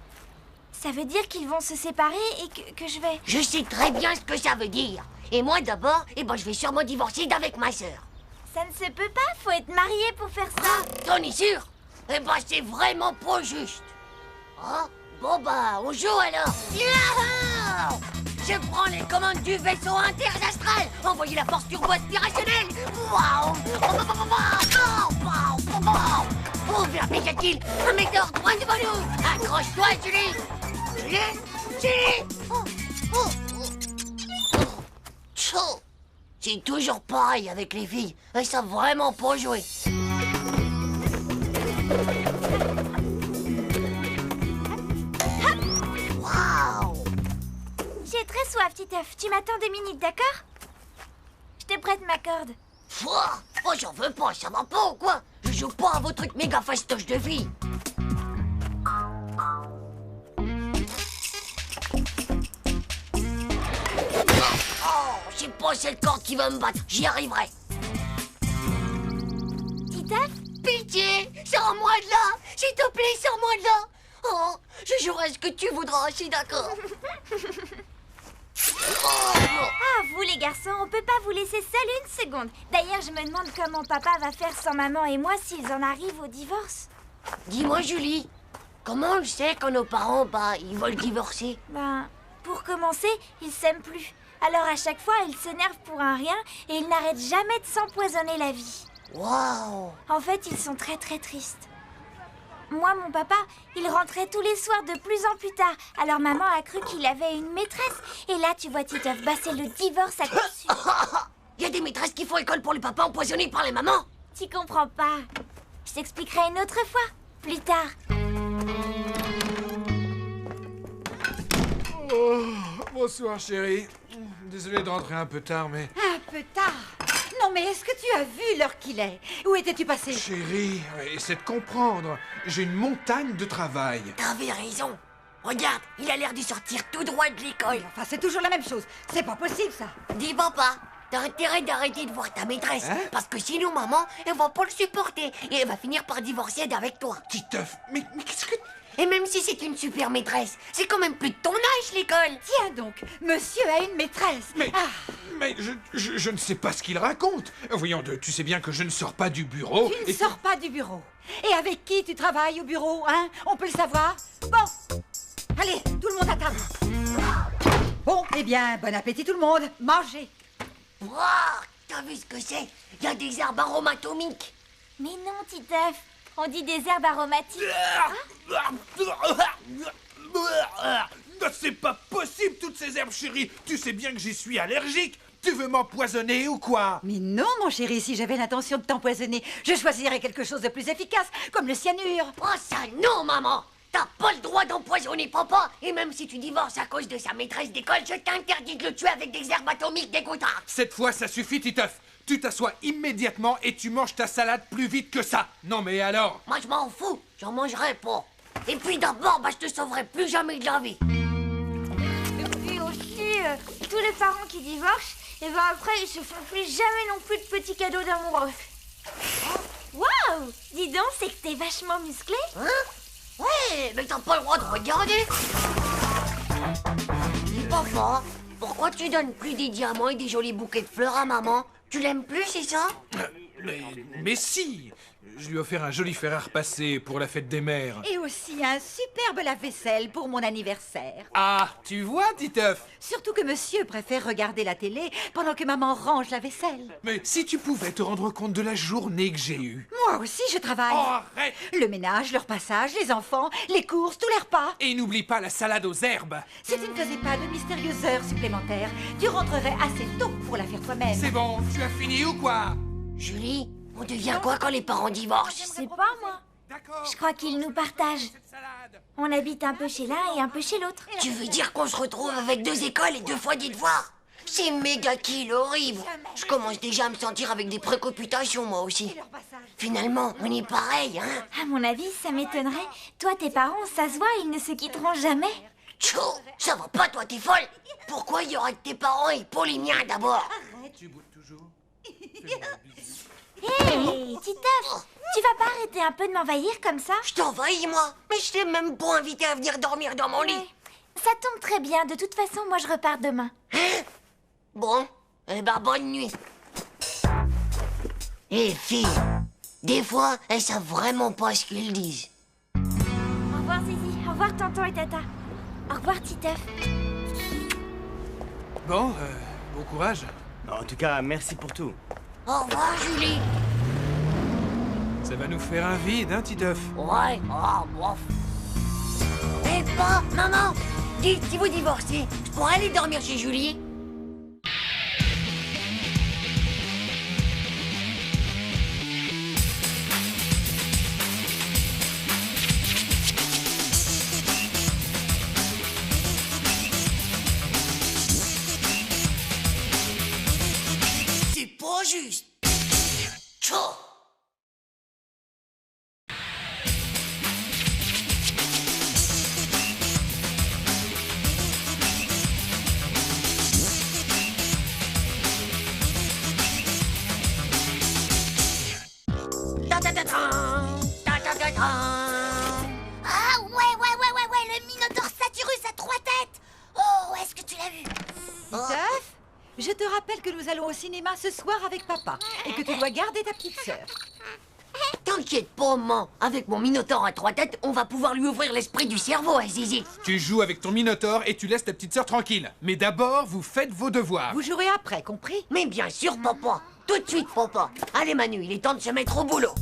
Ça veut dire qu'ils vont se séparer et que je vais... Je sais très bien ce que ça veut dire. Et moi d'abord, je vais sûrement divorcer d'avec ma sœur. Ça ne se peut pas, faut être marié pour faire ça. T'en es sûr? C'est vraiment pas juste. Oh, bon on joue alors. Yahoo! Je prends les commandes du vaisseau interastral. Envoyez la force turbo aspirationnelle. Waouh! Ouvre méga kill. Un météore droit devant nous. Accroche-toi, Julie. Julie. Chaud. C'est toujours pareil avec les filles. Elles savent vraiment pas jouer. Waouh! J'ai très soif, Titeuf. Tu m'attends 2 minutes, d'accord? Je te prête ma corde. Oh, j'en veux pas, ça va pas ou quoi? Je joue pas à vos trucs méga fastoches de filles. Oh, c'est pas cette corde qui va me battre, j'y arriverai. Titeuf? Pitié, sors-moi de là. S'il te plaît, sors-moi de là. Oh, je jouerai ce que tu voudras, je suis d'accord. Ah, vous les garçons, on peut pas vous laisser seul 1 seconde. D'ailleurs, je me demande comment papa va faire sans maman et moi s'ils en arrivent au divorce. Dis-moi, Julie, comment on sait quand nos parents, ils veulent divorcer? Pour commencer, ils s'aiment plus. Alors à chaque fois, ils s'énervent pour un rien et ils n'arrêtent jamais de s'empoisonner la vie. Waouh! En fait, ils sont très très tristes. Moi, mon papa, il rentrait tous les soirs de plus en plus tard. Alors maman a cru qu'il avait une maîtresse. Et là, tu vois, Titeuf, c'est le divorce à coup sûr. Il y a des maîtresses qui font école pour les papas empoisonnés par les mamans. Tu comprends pas. Je t'expliquerai une autre fois, plus tard. Oh, bonsoir, chérie. Désolé de rentrer un peu tard, mais... Un peu tard? Non, mais est-ce que tu as vu l'heure qu'il est? Où étais-tu passé? Chérie, essaie de comprendre. J'ai une montagne de travail. T'avais raison. Regarde, il a l'air de sortir tout droit de l'école. Enfin, c'est toujours la même chose. C'est pas possible, ça. Dis papa, t'as intérêt d'arrêter de voir ta maîtresse. Hein? Parce que sinon, maman, elle va pas le supporter. Et elle va finir par divorcer d'avec toi. Titeuf, mais qu'est-ce que... Et même si c'est une super maîtresse, c'est quand même plus de ton âge, l'école. Tiens donc, monsieur a une maîtresse. Mais je ne sais pas ce qu'il raconte. Voyons, tu sais bien que je ne sors pas du bureau. Tu ne sors pas du bureau. Et avec qui tu travailles au bureau, hein? On peut le savoir? Bon, allez, tout le monde à table. Bon, eh bien, bon appétit tout le monde. Mangez. Wow, t'as vu ce que c'est? Il y a des herbes aromatomiques. Mais non, Titeuf. On dit des herbes aromatiques. C'est pas possible, toutes ces herbes, chérie. Tu sais bien que j'y suis allergique. Tu veux m'empoisonner ou quoi? Mais non, mon chéri, si j'avais l'intention de t'empoisonner, je choisirais quelque chose de plus efficace, comme le cyanure. Oh ça, non, maman. T'as pas le droit d'empoisonner papa. Et même si tu divorces à cause de sa maîtresse d'école, je t'interdis de le tuer avec des herbes atomiques dégoûtantes. Cette fois, ça suffit, Titeuf. Tu t'assois immédiatement et tu manges ta salade plus vite que ça. Non mais alors? Moi, je m'en fous. J'en mangerai pas. Et puis d'abord, je te sauverai plus jamais de la vie. Et aussi, tous les parents qui divorcent, et ben après, ils se font plus jamais non plus de petits cadeaux d'amoureux. Waouh! Dis donc, c'est que t'es vachement musclé. Hein? Ouais, mais t'as pas le droit de regarder. Dis papa, pourquoi tu donnes plus des diamants et des jolis bouquets de fleurs à maman? Tu l'aimes plus, c'est ça? Mais si! Je lui ai offert un joli fer à repasser pour la fête des mères. Et aussi un superbe lave-vaisselle pour mon anniversaire. Ah, tu vois, Titeuf? Surtout que monsieur préfère regarder la télé pendant que maman range la vaisselle. Mais si tu pouvais te rendre compte de la journée que j'ai eue. Moi aussi, je travaille. Oh, arrête! Le ménage, le repassage, les enfants, les courses, tous les repas. Et n'oublie pas la salade aux herbes. Si tu ne faisais pas de mystérieuses heures supplémentaires, tu rentrerais assez tôt pour la faire toi-même. C'est bon, tu as fini ou quoi? Julie, on devient quoi quand les parents divorcent? Je sais pas, moi. Je crois qu'ils nous partagent. On habite un peu chez l'un et un peu chez l'autre. Tu veux dire qu'on se retrouve avec 2 écoles et 2 fois des devoirs? C'est méga kill, horrible. Je commence déjà à me sentir avec des préoccupations, moi aussi. Finalement, on est pareil, hein? À mon avis, ça m'étonnerait. Toi, tes parents, ça se voit, ils ne se quitteront jamais. Tchou, ça va pas, toi, t'es folle? Pourquoi il y aurait tes parents et pas les miens, d'abord? Tu boutes toujours? Hé, Titeuf, tu vas pas arrêter un peu de m'envahir comme ça? Je t'envahis, moi? Mais je t'ai même pas invité à venir dormir dans mon lit. Ça tombe très bien. De toute façon, moi, je repars demain. Hein? Bon, eh ben, bonne nuit. Eh, filles, des fois, elles savent vraiment pas ce qu'elles disent. Au revoir, Zizi. Au revoir, tonton et tata. Au revoir, Titeuf. Bon, bon courage. En tout cas, merci pour tout. Au revoir, Julie. Ça va nous faire un vide, hein, Titeuf? Ouais, oh, bof. Eh, pas, maman, dites si vous divorcez, je pourrais aller dormir chez Julie? C'est pas juste. Tchou. Ah ouais, le Minotaure Satyrus à 3 têtes. Oh, est-ce que tu l'as vu? Titeuf, je te rappelle que nous allons au cinéma ce soir avec papa et que tu dois garder ta petite sœur. T'inquiète pas, maman. Avec mon Minotaure à 3 têtes, on va pouvoir lui ouvrir l'esprit du cerveau à Zizi. Tu joues avec ton Minotaure et tu laisses ta petite sœur tranquille. Mais d'abord, vous faites vos devoirs. Vous jouerez après, compris? Mais bien sûr, papa. Tout de suite, papa. Allez, Manu, il est temps de se mettre au boulot.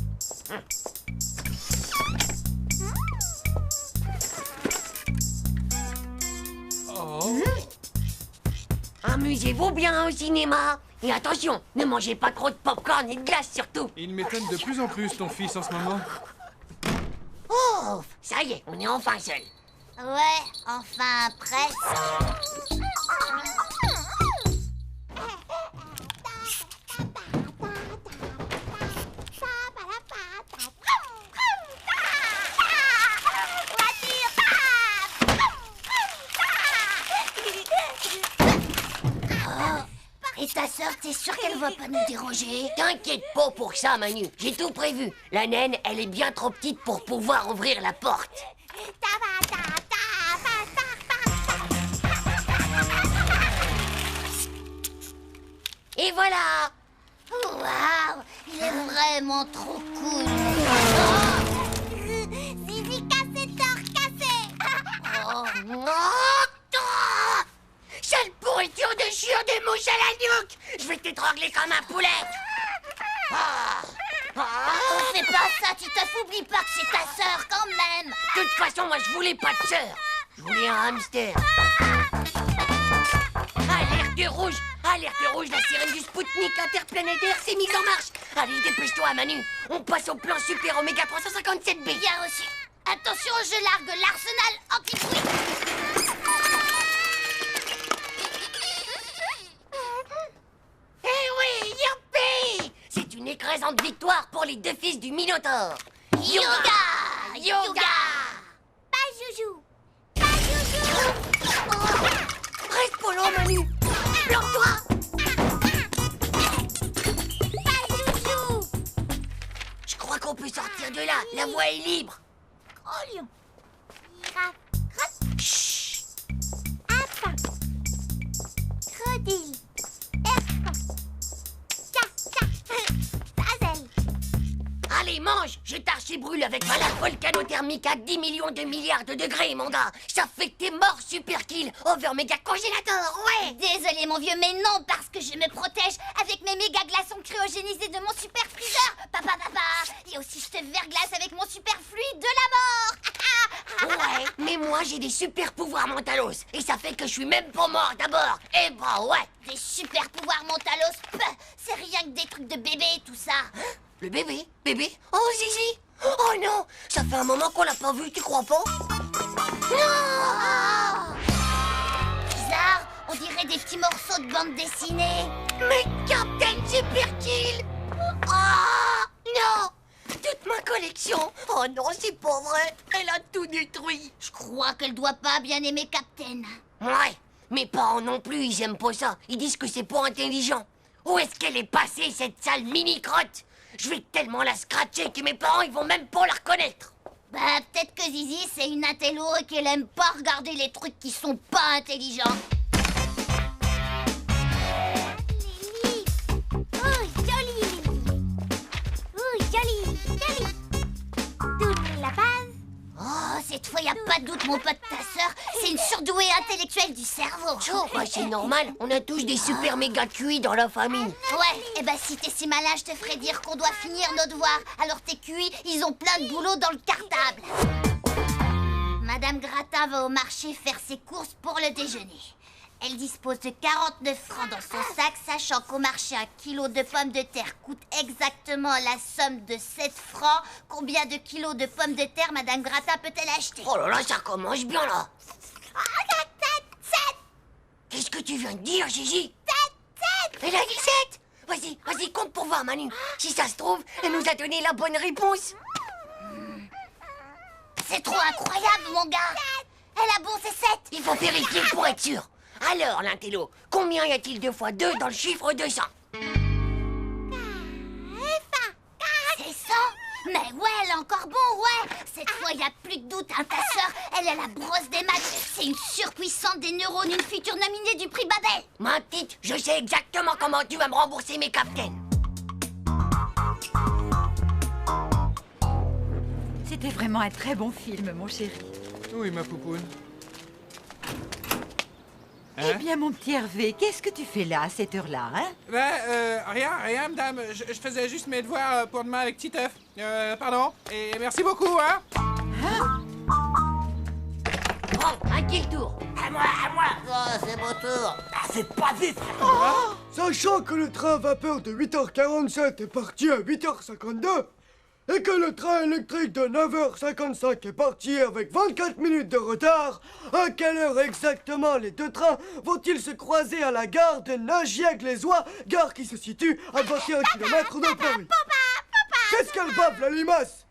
Oh. Amusez-vous bien au cinéma. Et attention, ne mangez pas trop de popcorn et de glace surtout. Il m'étonne de plus en plus, ton fils, en ce moment. Oh, ça y est, on est enfin seul. Ouais, enfin presque. Et ta sœur, t'es sûre qu'elle va pas nous déroger? T'inquiète pas pour ça, Manu. J'ai tout prévu. La naine, elle est bien trop petite pour pouvoir ouvrir la porte. Et voilà! Waouh, il est vraiment trop cool. Zizi, cassez-toi, cassez. Oh non! Sale pourriture de chiot des mouches à la nuque! Je vais t'étrangler comme un poulet! On fait pas ça, tu t'oublie pas que c'est ta sœur quand même. De toute façon, moi je voulais pas de sœur. Je voulais un hamster. Alerte rouge! Alerte rouge, la sirène du Spoutnik interplanétaire s'est mise en marche! Allez, dépêche-toi, Manu! On passe au plan super Oméga 357B! Bien reçu. Attention, je largue l'arsenal anti-bruit. Eh oui, youpi! C'est une écrasante victoire pour les deux fils du Minotaure. Yoga! Yoga! Pas joujou! Pas joujou! Reste pas long, Manu! Planque-toi! Pas joujou! Je crois qu'on peut sortir de là. La voie est libre. Gros lion. Girafe. Crotte. Chut! Apin. Crocodile. Serpent. Gazelle. Allez, mange! Je t'archibrûle avec ma lave volcanothermique à 10 millions de milliards de degrés, mon gars! Ça fait que t'es mort, super kill! Over méga congélateur, ouais! Désolé mon vieux, mais non, parce que je me protège avec mes méga glaçons cryogénisés de mon super freezer. Papa. Et aussi je te verglace avec mon super fluide de la mort. Ouais, mais moi j'ai des super pouvoirs mentalos. Et ça fait que je suis même pas mort d'abord. Eh bah ouais! Des super pouvoirs mentalos, c'est rien que des trucs de bébé tout ça. Le bébé? Bébé? Oh, Zizi! Oh non! Ça fait un moment qu'on l'a pas vu, tu crois pas? Non! Bizarre, on dirait des petits morceaux de bande dessinée. Mais Captain Superkill! Ah! Non! Toute ma collection! Oh non, c'est pas vrai! Elle a tout détruit! Je crois qu'elle doit pas bien aimer Captain. Ouais, mes parents non plus, ils aiment pas ça. Ils disent que c'est pas intelligent. Où est-ce qu'elle est passée, cette sale mini-crotte? Je vais tellement la scratcher que mes parents, ils vont même pas la reconnaître. Bah, peut-être que Zizi, c'est une intello et qu'elle aime pas regarder les trucs qui sont pas intelligents. Lily. Oh, jolie, Lily. Oh, jolie. Double la base. Oh, cette fois, y a pas de doute, mon pote, ta sœur, c'est une surdouée intellectuelle du cerveau. Bah, c'est normal, on a tous des super méga QI dans la famille. Ouais, et bah si t'es si malin, je te ferais dire qu'on doit finir nos devoirs. Alors tes QI, ils ont plein de boulot dans le cartable. Madame Gratin va au marché faire ses courses pour le déjeuner. Elle dispose de 49 francs dans son sac, sachant qu'au marché, 1 kilo de pommes de terre coûte exactement la somme de 7 francs. Combien de kilos de pommes de terre Madame Gratin peut-elle acheter? Oh là là, ça commence bien là. 7. Qu'est-ce que tu viens de dire, Gigi? 7. Elle a dit 7. Vas-y, compte pour voir, Manu. Si ça se trouve, elle nous a donné la bonne réponse. C'est trop incroyable, mon gars. Elle a bon, c'est 7. Il faut vérifier pour être sûr. Alors, l'intello, combien y a-t-il 2 fois 2 dans le chiffre 200? C'est 100. Mais ouais, elle est encore bon, ouais. Cette fois, y a plus de doute, hein, ta sœur. Elle est la brosse des maths. C'est une surpuissante des neurones, une future nominée du prix Babel. Ma petite, je sais exactement comment tu vas me rembourser mes captains. C'était vraiment un très bon film, mon chéri. Oui, ma poupoune. Eh bien, mon petit Hervé, qu'est-ce que tu fais là, à cette heure-là, hein? Rien, madame. Je faisais juste mes devoirs pour demain avec Titeuf. Pardon. Et merci beaucoup, hein? Bon, à qui le tour? À moi. Oh, c'est mon tour. C'est pas vite. Sachant que le train à vapeur de 8h47 est parti à 8h52 et que le train électrique de 9h55 est parti avec 24 minutes de retard, à quelle heure exactement les deux trains vont-ils se croiser à la gare de Nagiac-les-Oies, gare qui se situe à 21 km de Paris? Qu'est-ce qu'elle bave, la limace?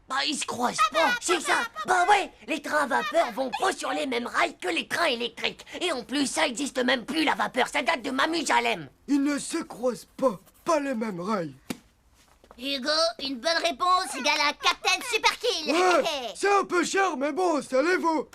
Bah, ils se croisent pas, c'est ça. Bah ouais, les trains à vapeur vont pas sur les mêmes rails que les trains électriques. Et en plus, ça existe même plus, la vapeur. Ça date de Mamusalem. Ils ne se croisent pas les mêmes rails. Hugo, une bonne réponse égale à Captain Superkill. Ouais, c'est un peu cher, mais bon, ça les vaut.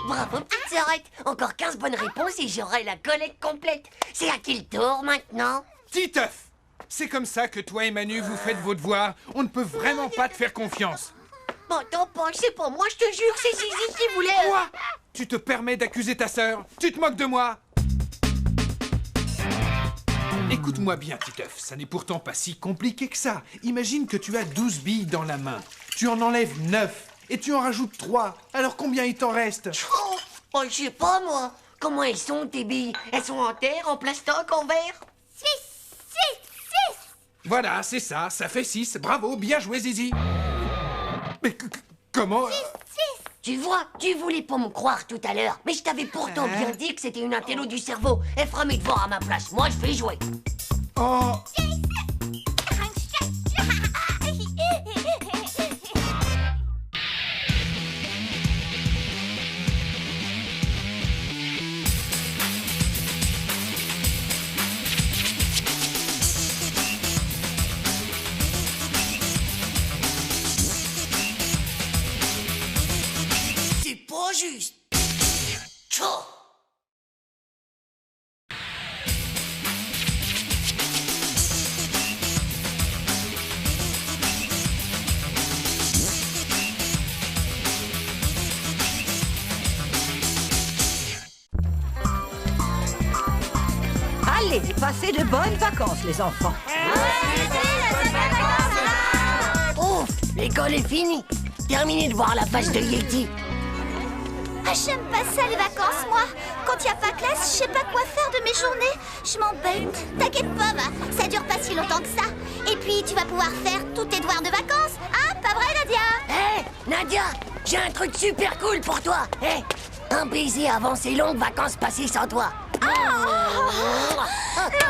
Bravo, petite sœurette. Encore 15 bonnes réponses et j'aurai la collecte complète. C'est à qui le tour maintenant? Titeuf! C'est comme ça que toi et Manu, vous faites vos devoirs. On ne peut vraiment pas te faire confiance. Bon, t'en penses, c'est pas moi, je te jure, c'est Zizi qui voulait... Quoi? Tu te permets d'accuser ta sœur? Tu te moques de moi? Écoute-moi bien, Titeuf, ça n'est pourtant pas si compliqué que ça. Imagine que tu as 12 billes dans la main. Tu en enlèves 9 et tu en rajoutes 3. Alors combien il t'en reste? Oh, je sais pas, moi. Comment elles sont, tes billes? Elles sont en terre, en plastoc, en verre? 6. Voilà, c'est ça, ça fait 6. Bravo, bien joué, Zizi. Mais comment... Tu vois, tu voulais pas me croire tout à l'heure, mais je t'avais pourtant bien dit que c'était une intello du cerveau. Elle fera mes devoirs à ma place, moi je fais jouer. Oh. C'est pas juste. Tchou. Allez, passez de bonnes vacances, les enfants. Ouf, l'école est finie. Terminé de voir la face de Yeti. Ah, j'aime pas ça les vacances, moi. Quand y a pas classe, je sais pas quoi faire de mes journées. Je m'embête. T'inquiète pas, va. Ça dure pas si longtemps que ça. Et puis, tu vas pouvoir faire tous tes devoirs de vacances. Hein, pas vrai, Nadia? Hé, Nadia, j'ai un truc super cool pour toi. Hé, un baiser avant ces longues vacances passées sans toi. Non,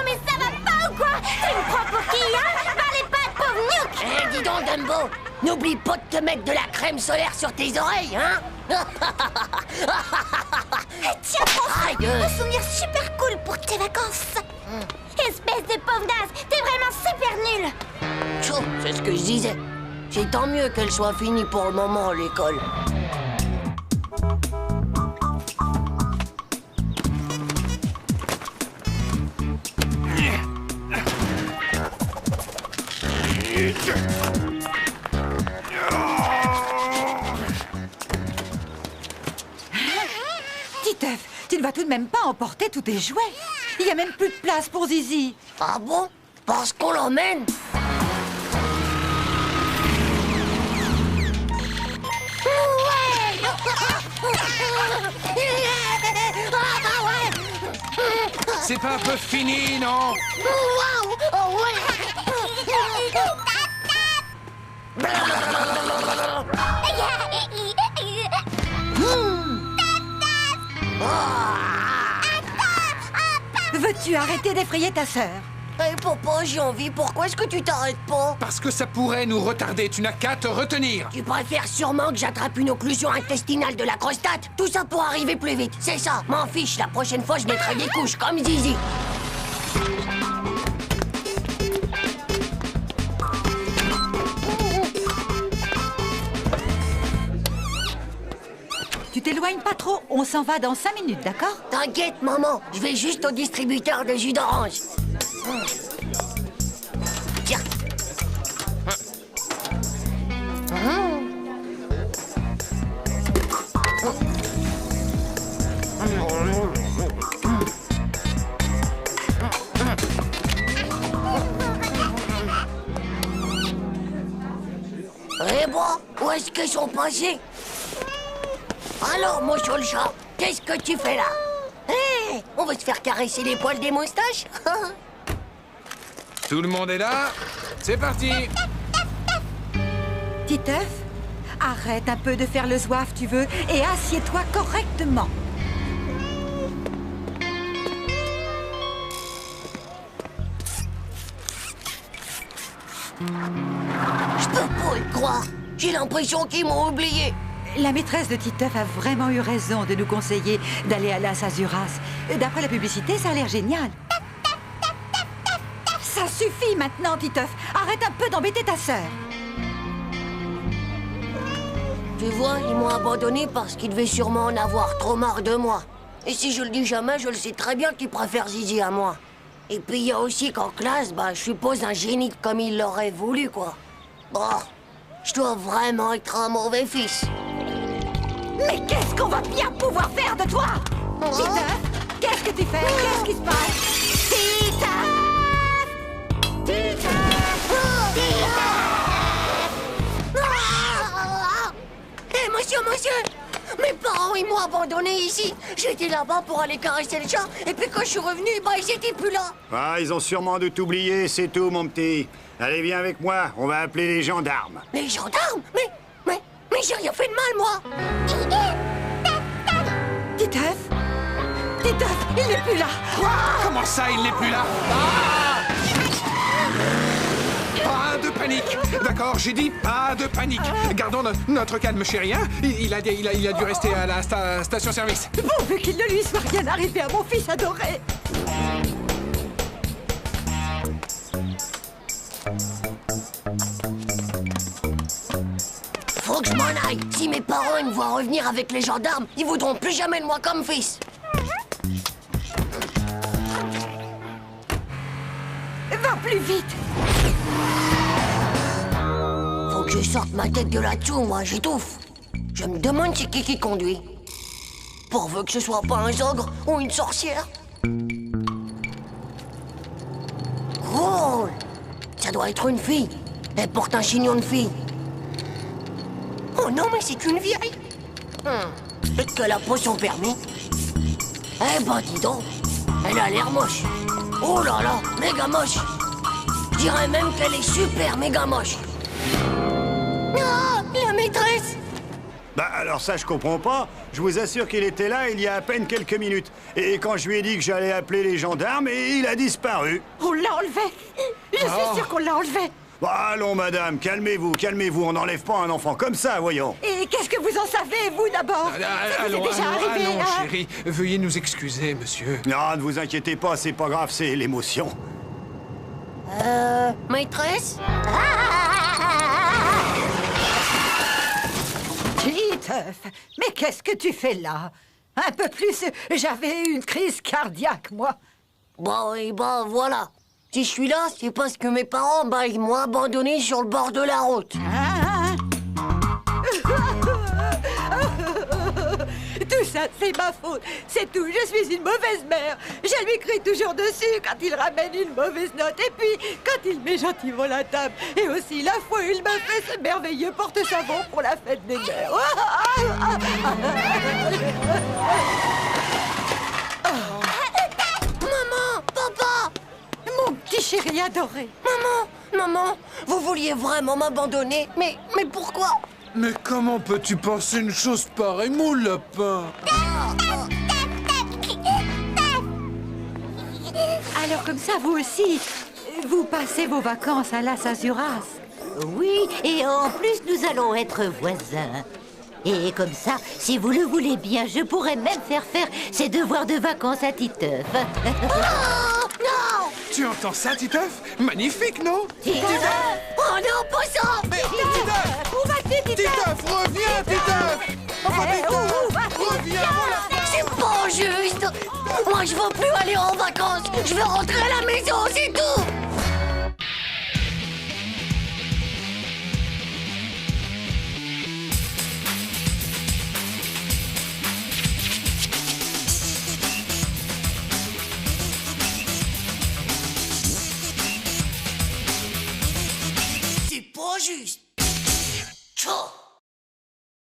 mais ça va pas ou quoi? Tu me prends pour qui, hein? Par les pattes, pauvre Nuke! Hé, dis donc, Dumbo, n'oublie pas de te mettre de la crème solaire sur tes oreilles, hein? Tiens, prends ça! Un souvenir super cool pour tes vacances! Espèce de pauvre naze, t'es vraiment super nul! Tchou, c'est ce que je disais. C'est tant mieux qu'elle soit finie pour le moment, l'école. Titeuf, tu ne vas tout de même pas emporter tous tes jouets. Il n'y a même plus de place pour Zizi. Ah bon? Parce qu'on l'emmène? C'est pas un peu fini, non? Waouh! Oh ouais! Veux-tu arrêter d'effrayer ta sœur? Hé, papa, j'ai envie. Pourquoi est-ce que tu t'arrêtes pas? Parce que ça pourrait nous retarder. Tu n'as qu'à te retenir. Tu préfères sûrement que j'attrape une occlusion intestinale de la prostate? Tout ça pour arriver plus vite. C'est ça. M'en fiche. La prochaine fois, je mettrai des couches comme Zizi. Tu t'éloignes pas trop, on s'en va dans 5 minutes, d'accord? T'inquiète, maman. Je vais juste au distributeur de jus d'orange. Tiens. Eh bon, où est-ce qu'ils sont passés? Alors, mon le chat, qu'est-ce que tu fais là? Hé, on va se faire caresser les poils des moustaches? Tout le monde est là? C'est parti! Titeuf, arrête un peu de faire le zouave, tu veux, et assieds-toi correctement. Je peux pas y croire. J'ai l'impression qu'ils m'ont oublié. La maîtresse de Titeuf a vraiment eu raison de nous conseiller d'aller à Las Azuras. D'après la publicité, ça a l'air génial. Ça suffit maintenant, Titeuf. Arrête un peu d'embêter ta sœur. Tu vois, ils m'ont abandonné parce qu'ils devaient sûrement en avoir trop marre de moi. Et si je le dis jamais, je le sais très bien qu'ils préfèrent Zizi à moi. Et puis il y a aussi qu'en classe, je suppose un génie comme il l'aurait voulu, quoi. Bon, je dois vraiment être un mauvais fils. Mais qu'est-ce qu'on va bien pouvoir faire de toi? Titeuf, qu'est-ce que tu fais? Qu'est-ce qui se passe? Titeuf! Titeuf! Hé, monsieur! Mes parents! parents, ils m'ont abandonné ici. J'étais là-bas pour aller caresser les chats, et puis quand je suis revenu, bah, ils étaient plus là. Ah, ils ont sûrement dû t'oublier, c'est tout, mon petit. Allez, viens avec moi, on va appeler les gendarmes. Les gendarmes? Mais j'ai rien fait de mal, moi. Titeuf, il n'est plus là. Comment ça, il n'est plus là? Pas de panique. D'accord, j'ai dit pas de panique. Gardons notre calme, chéri. Hein? Il a dû rester à la station-service. Pourvu qu'il ne lui soit rien arrivé à mon fils adoré. Faut que je m'en aille. Si mes parents ils me voient revenir avec les gendarmes, ils voudront plus jamais de moi comme fils. Va plus vite. Faut que je sorte ma tête de là-dessous, moi, j'étouffe. Je me demande c'est qui conduit. Pourvu que ce soit pas un ogre ou une sorcière. Drôle. Ça doit être une fille. Elle porte un chignon de fille. Oh non, mais c'est une vieille. Peut-être qu'elle a pas son permis. Eh ben, dis donc. Elle a l'air moche. Oh là là, méga moche. Je dirais même qu'elle est super méga moche. Ah, la maîtresse. Bah alors ça, je comprends pas. Je vous assure qu'il était là il y a à peine quelques minutes. Et quand je lui ai dit que j'allais appeler les gendarmes, il a disparu. On l'a enlevé. Je suis sûre qu'on l'a enlevé. Bah, allons, madame, calmez-vous, on n'enlève pas un enfant comme ça, voyons. Et qu'est-ce que vous en savez, vous, d'abord? Allons, hein? chérie. Veuillez nous excuser, monsieur. Non, ne vous inquiétez pas, c'est pas grave, c'est l'émotion. Maîtresse? Titeuf, mais qu'est-ce que tu fais là? Un peu plus, j'avais eu une crise cardiaque, moi. Bon, et ben voilà. Si je suis là, c'est parce que mes parents, bah, ils m'ont abandonné sur le bord de la route. Tout ça, c'est ma faute. C'est tout. Je suis une mauvaise mère. Je lui crie toujours dessus quand il ramène une mauvaise note. Et puis, quand il met gentiment la table. Et aussi la fois où il me fait ce merveilleux porte-savon pour la fête des mères. Maman, papa! Mon petit chéri adoré. Maman, vous vouliez vraiment m'abandonner, mais pourquoi? Mais comment peux-tu penser une chose pareille, mon lapin? Alors comme ça, vous aussi, vous passez vos vacances à Las Azuras. Oui, et en plus, nous allons être voisins. Et comme ça, si vous le voulez bien, je pourrais même faire ses devoirs de vacances à Titeuf. Non! Tu entends ça, Titeuf? Magnifique, non? Titeuf! Oh non, pas ça! Mais Titeuf! Où vas-tu, Titeuf? Titeuf, reviens, Titeuf! Enfin, Titeuf, reviens! C'est pas juste! Moi, je veux plus aller en vacances! Je veux rentrer à la maison, c'est tout! C'est pas juste!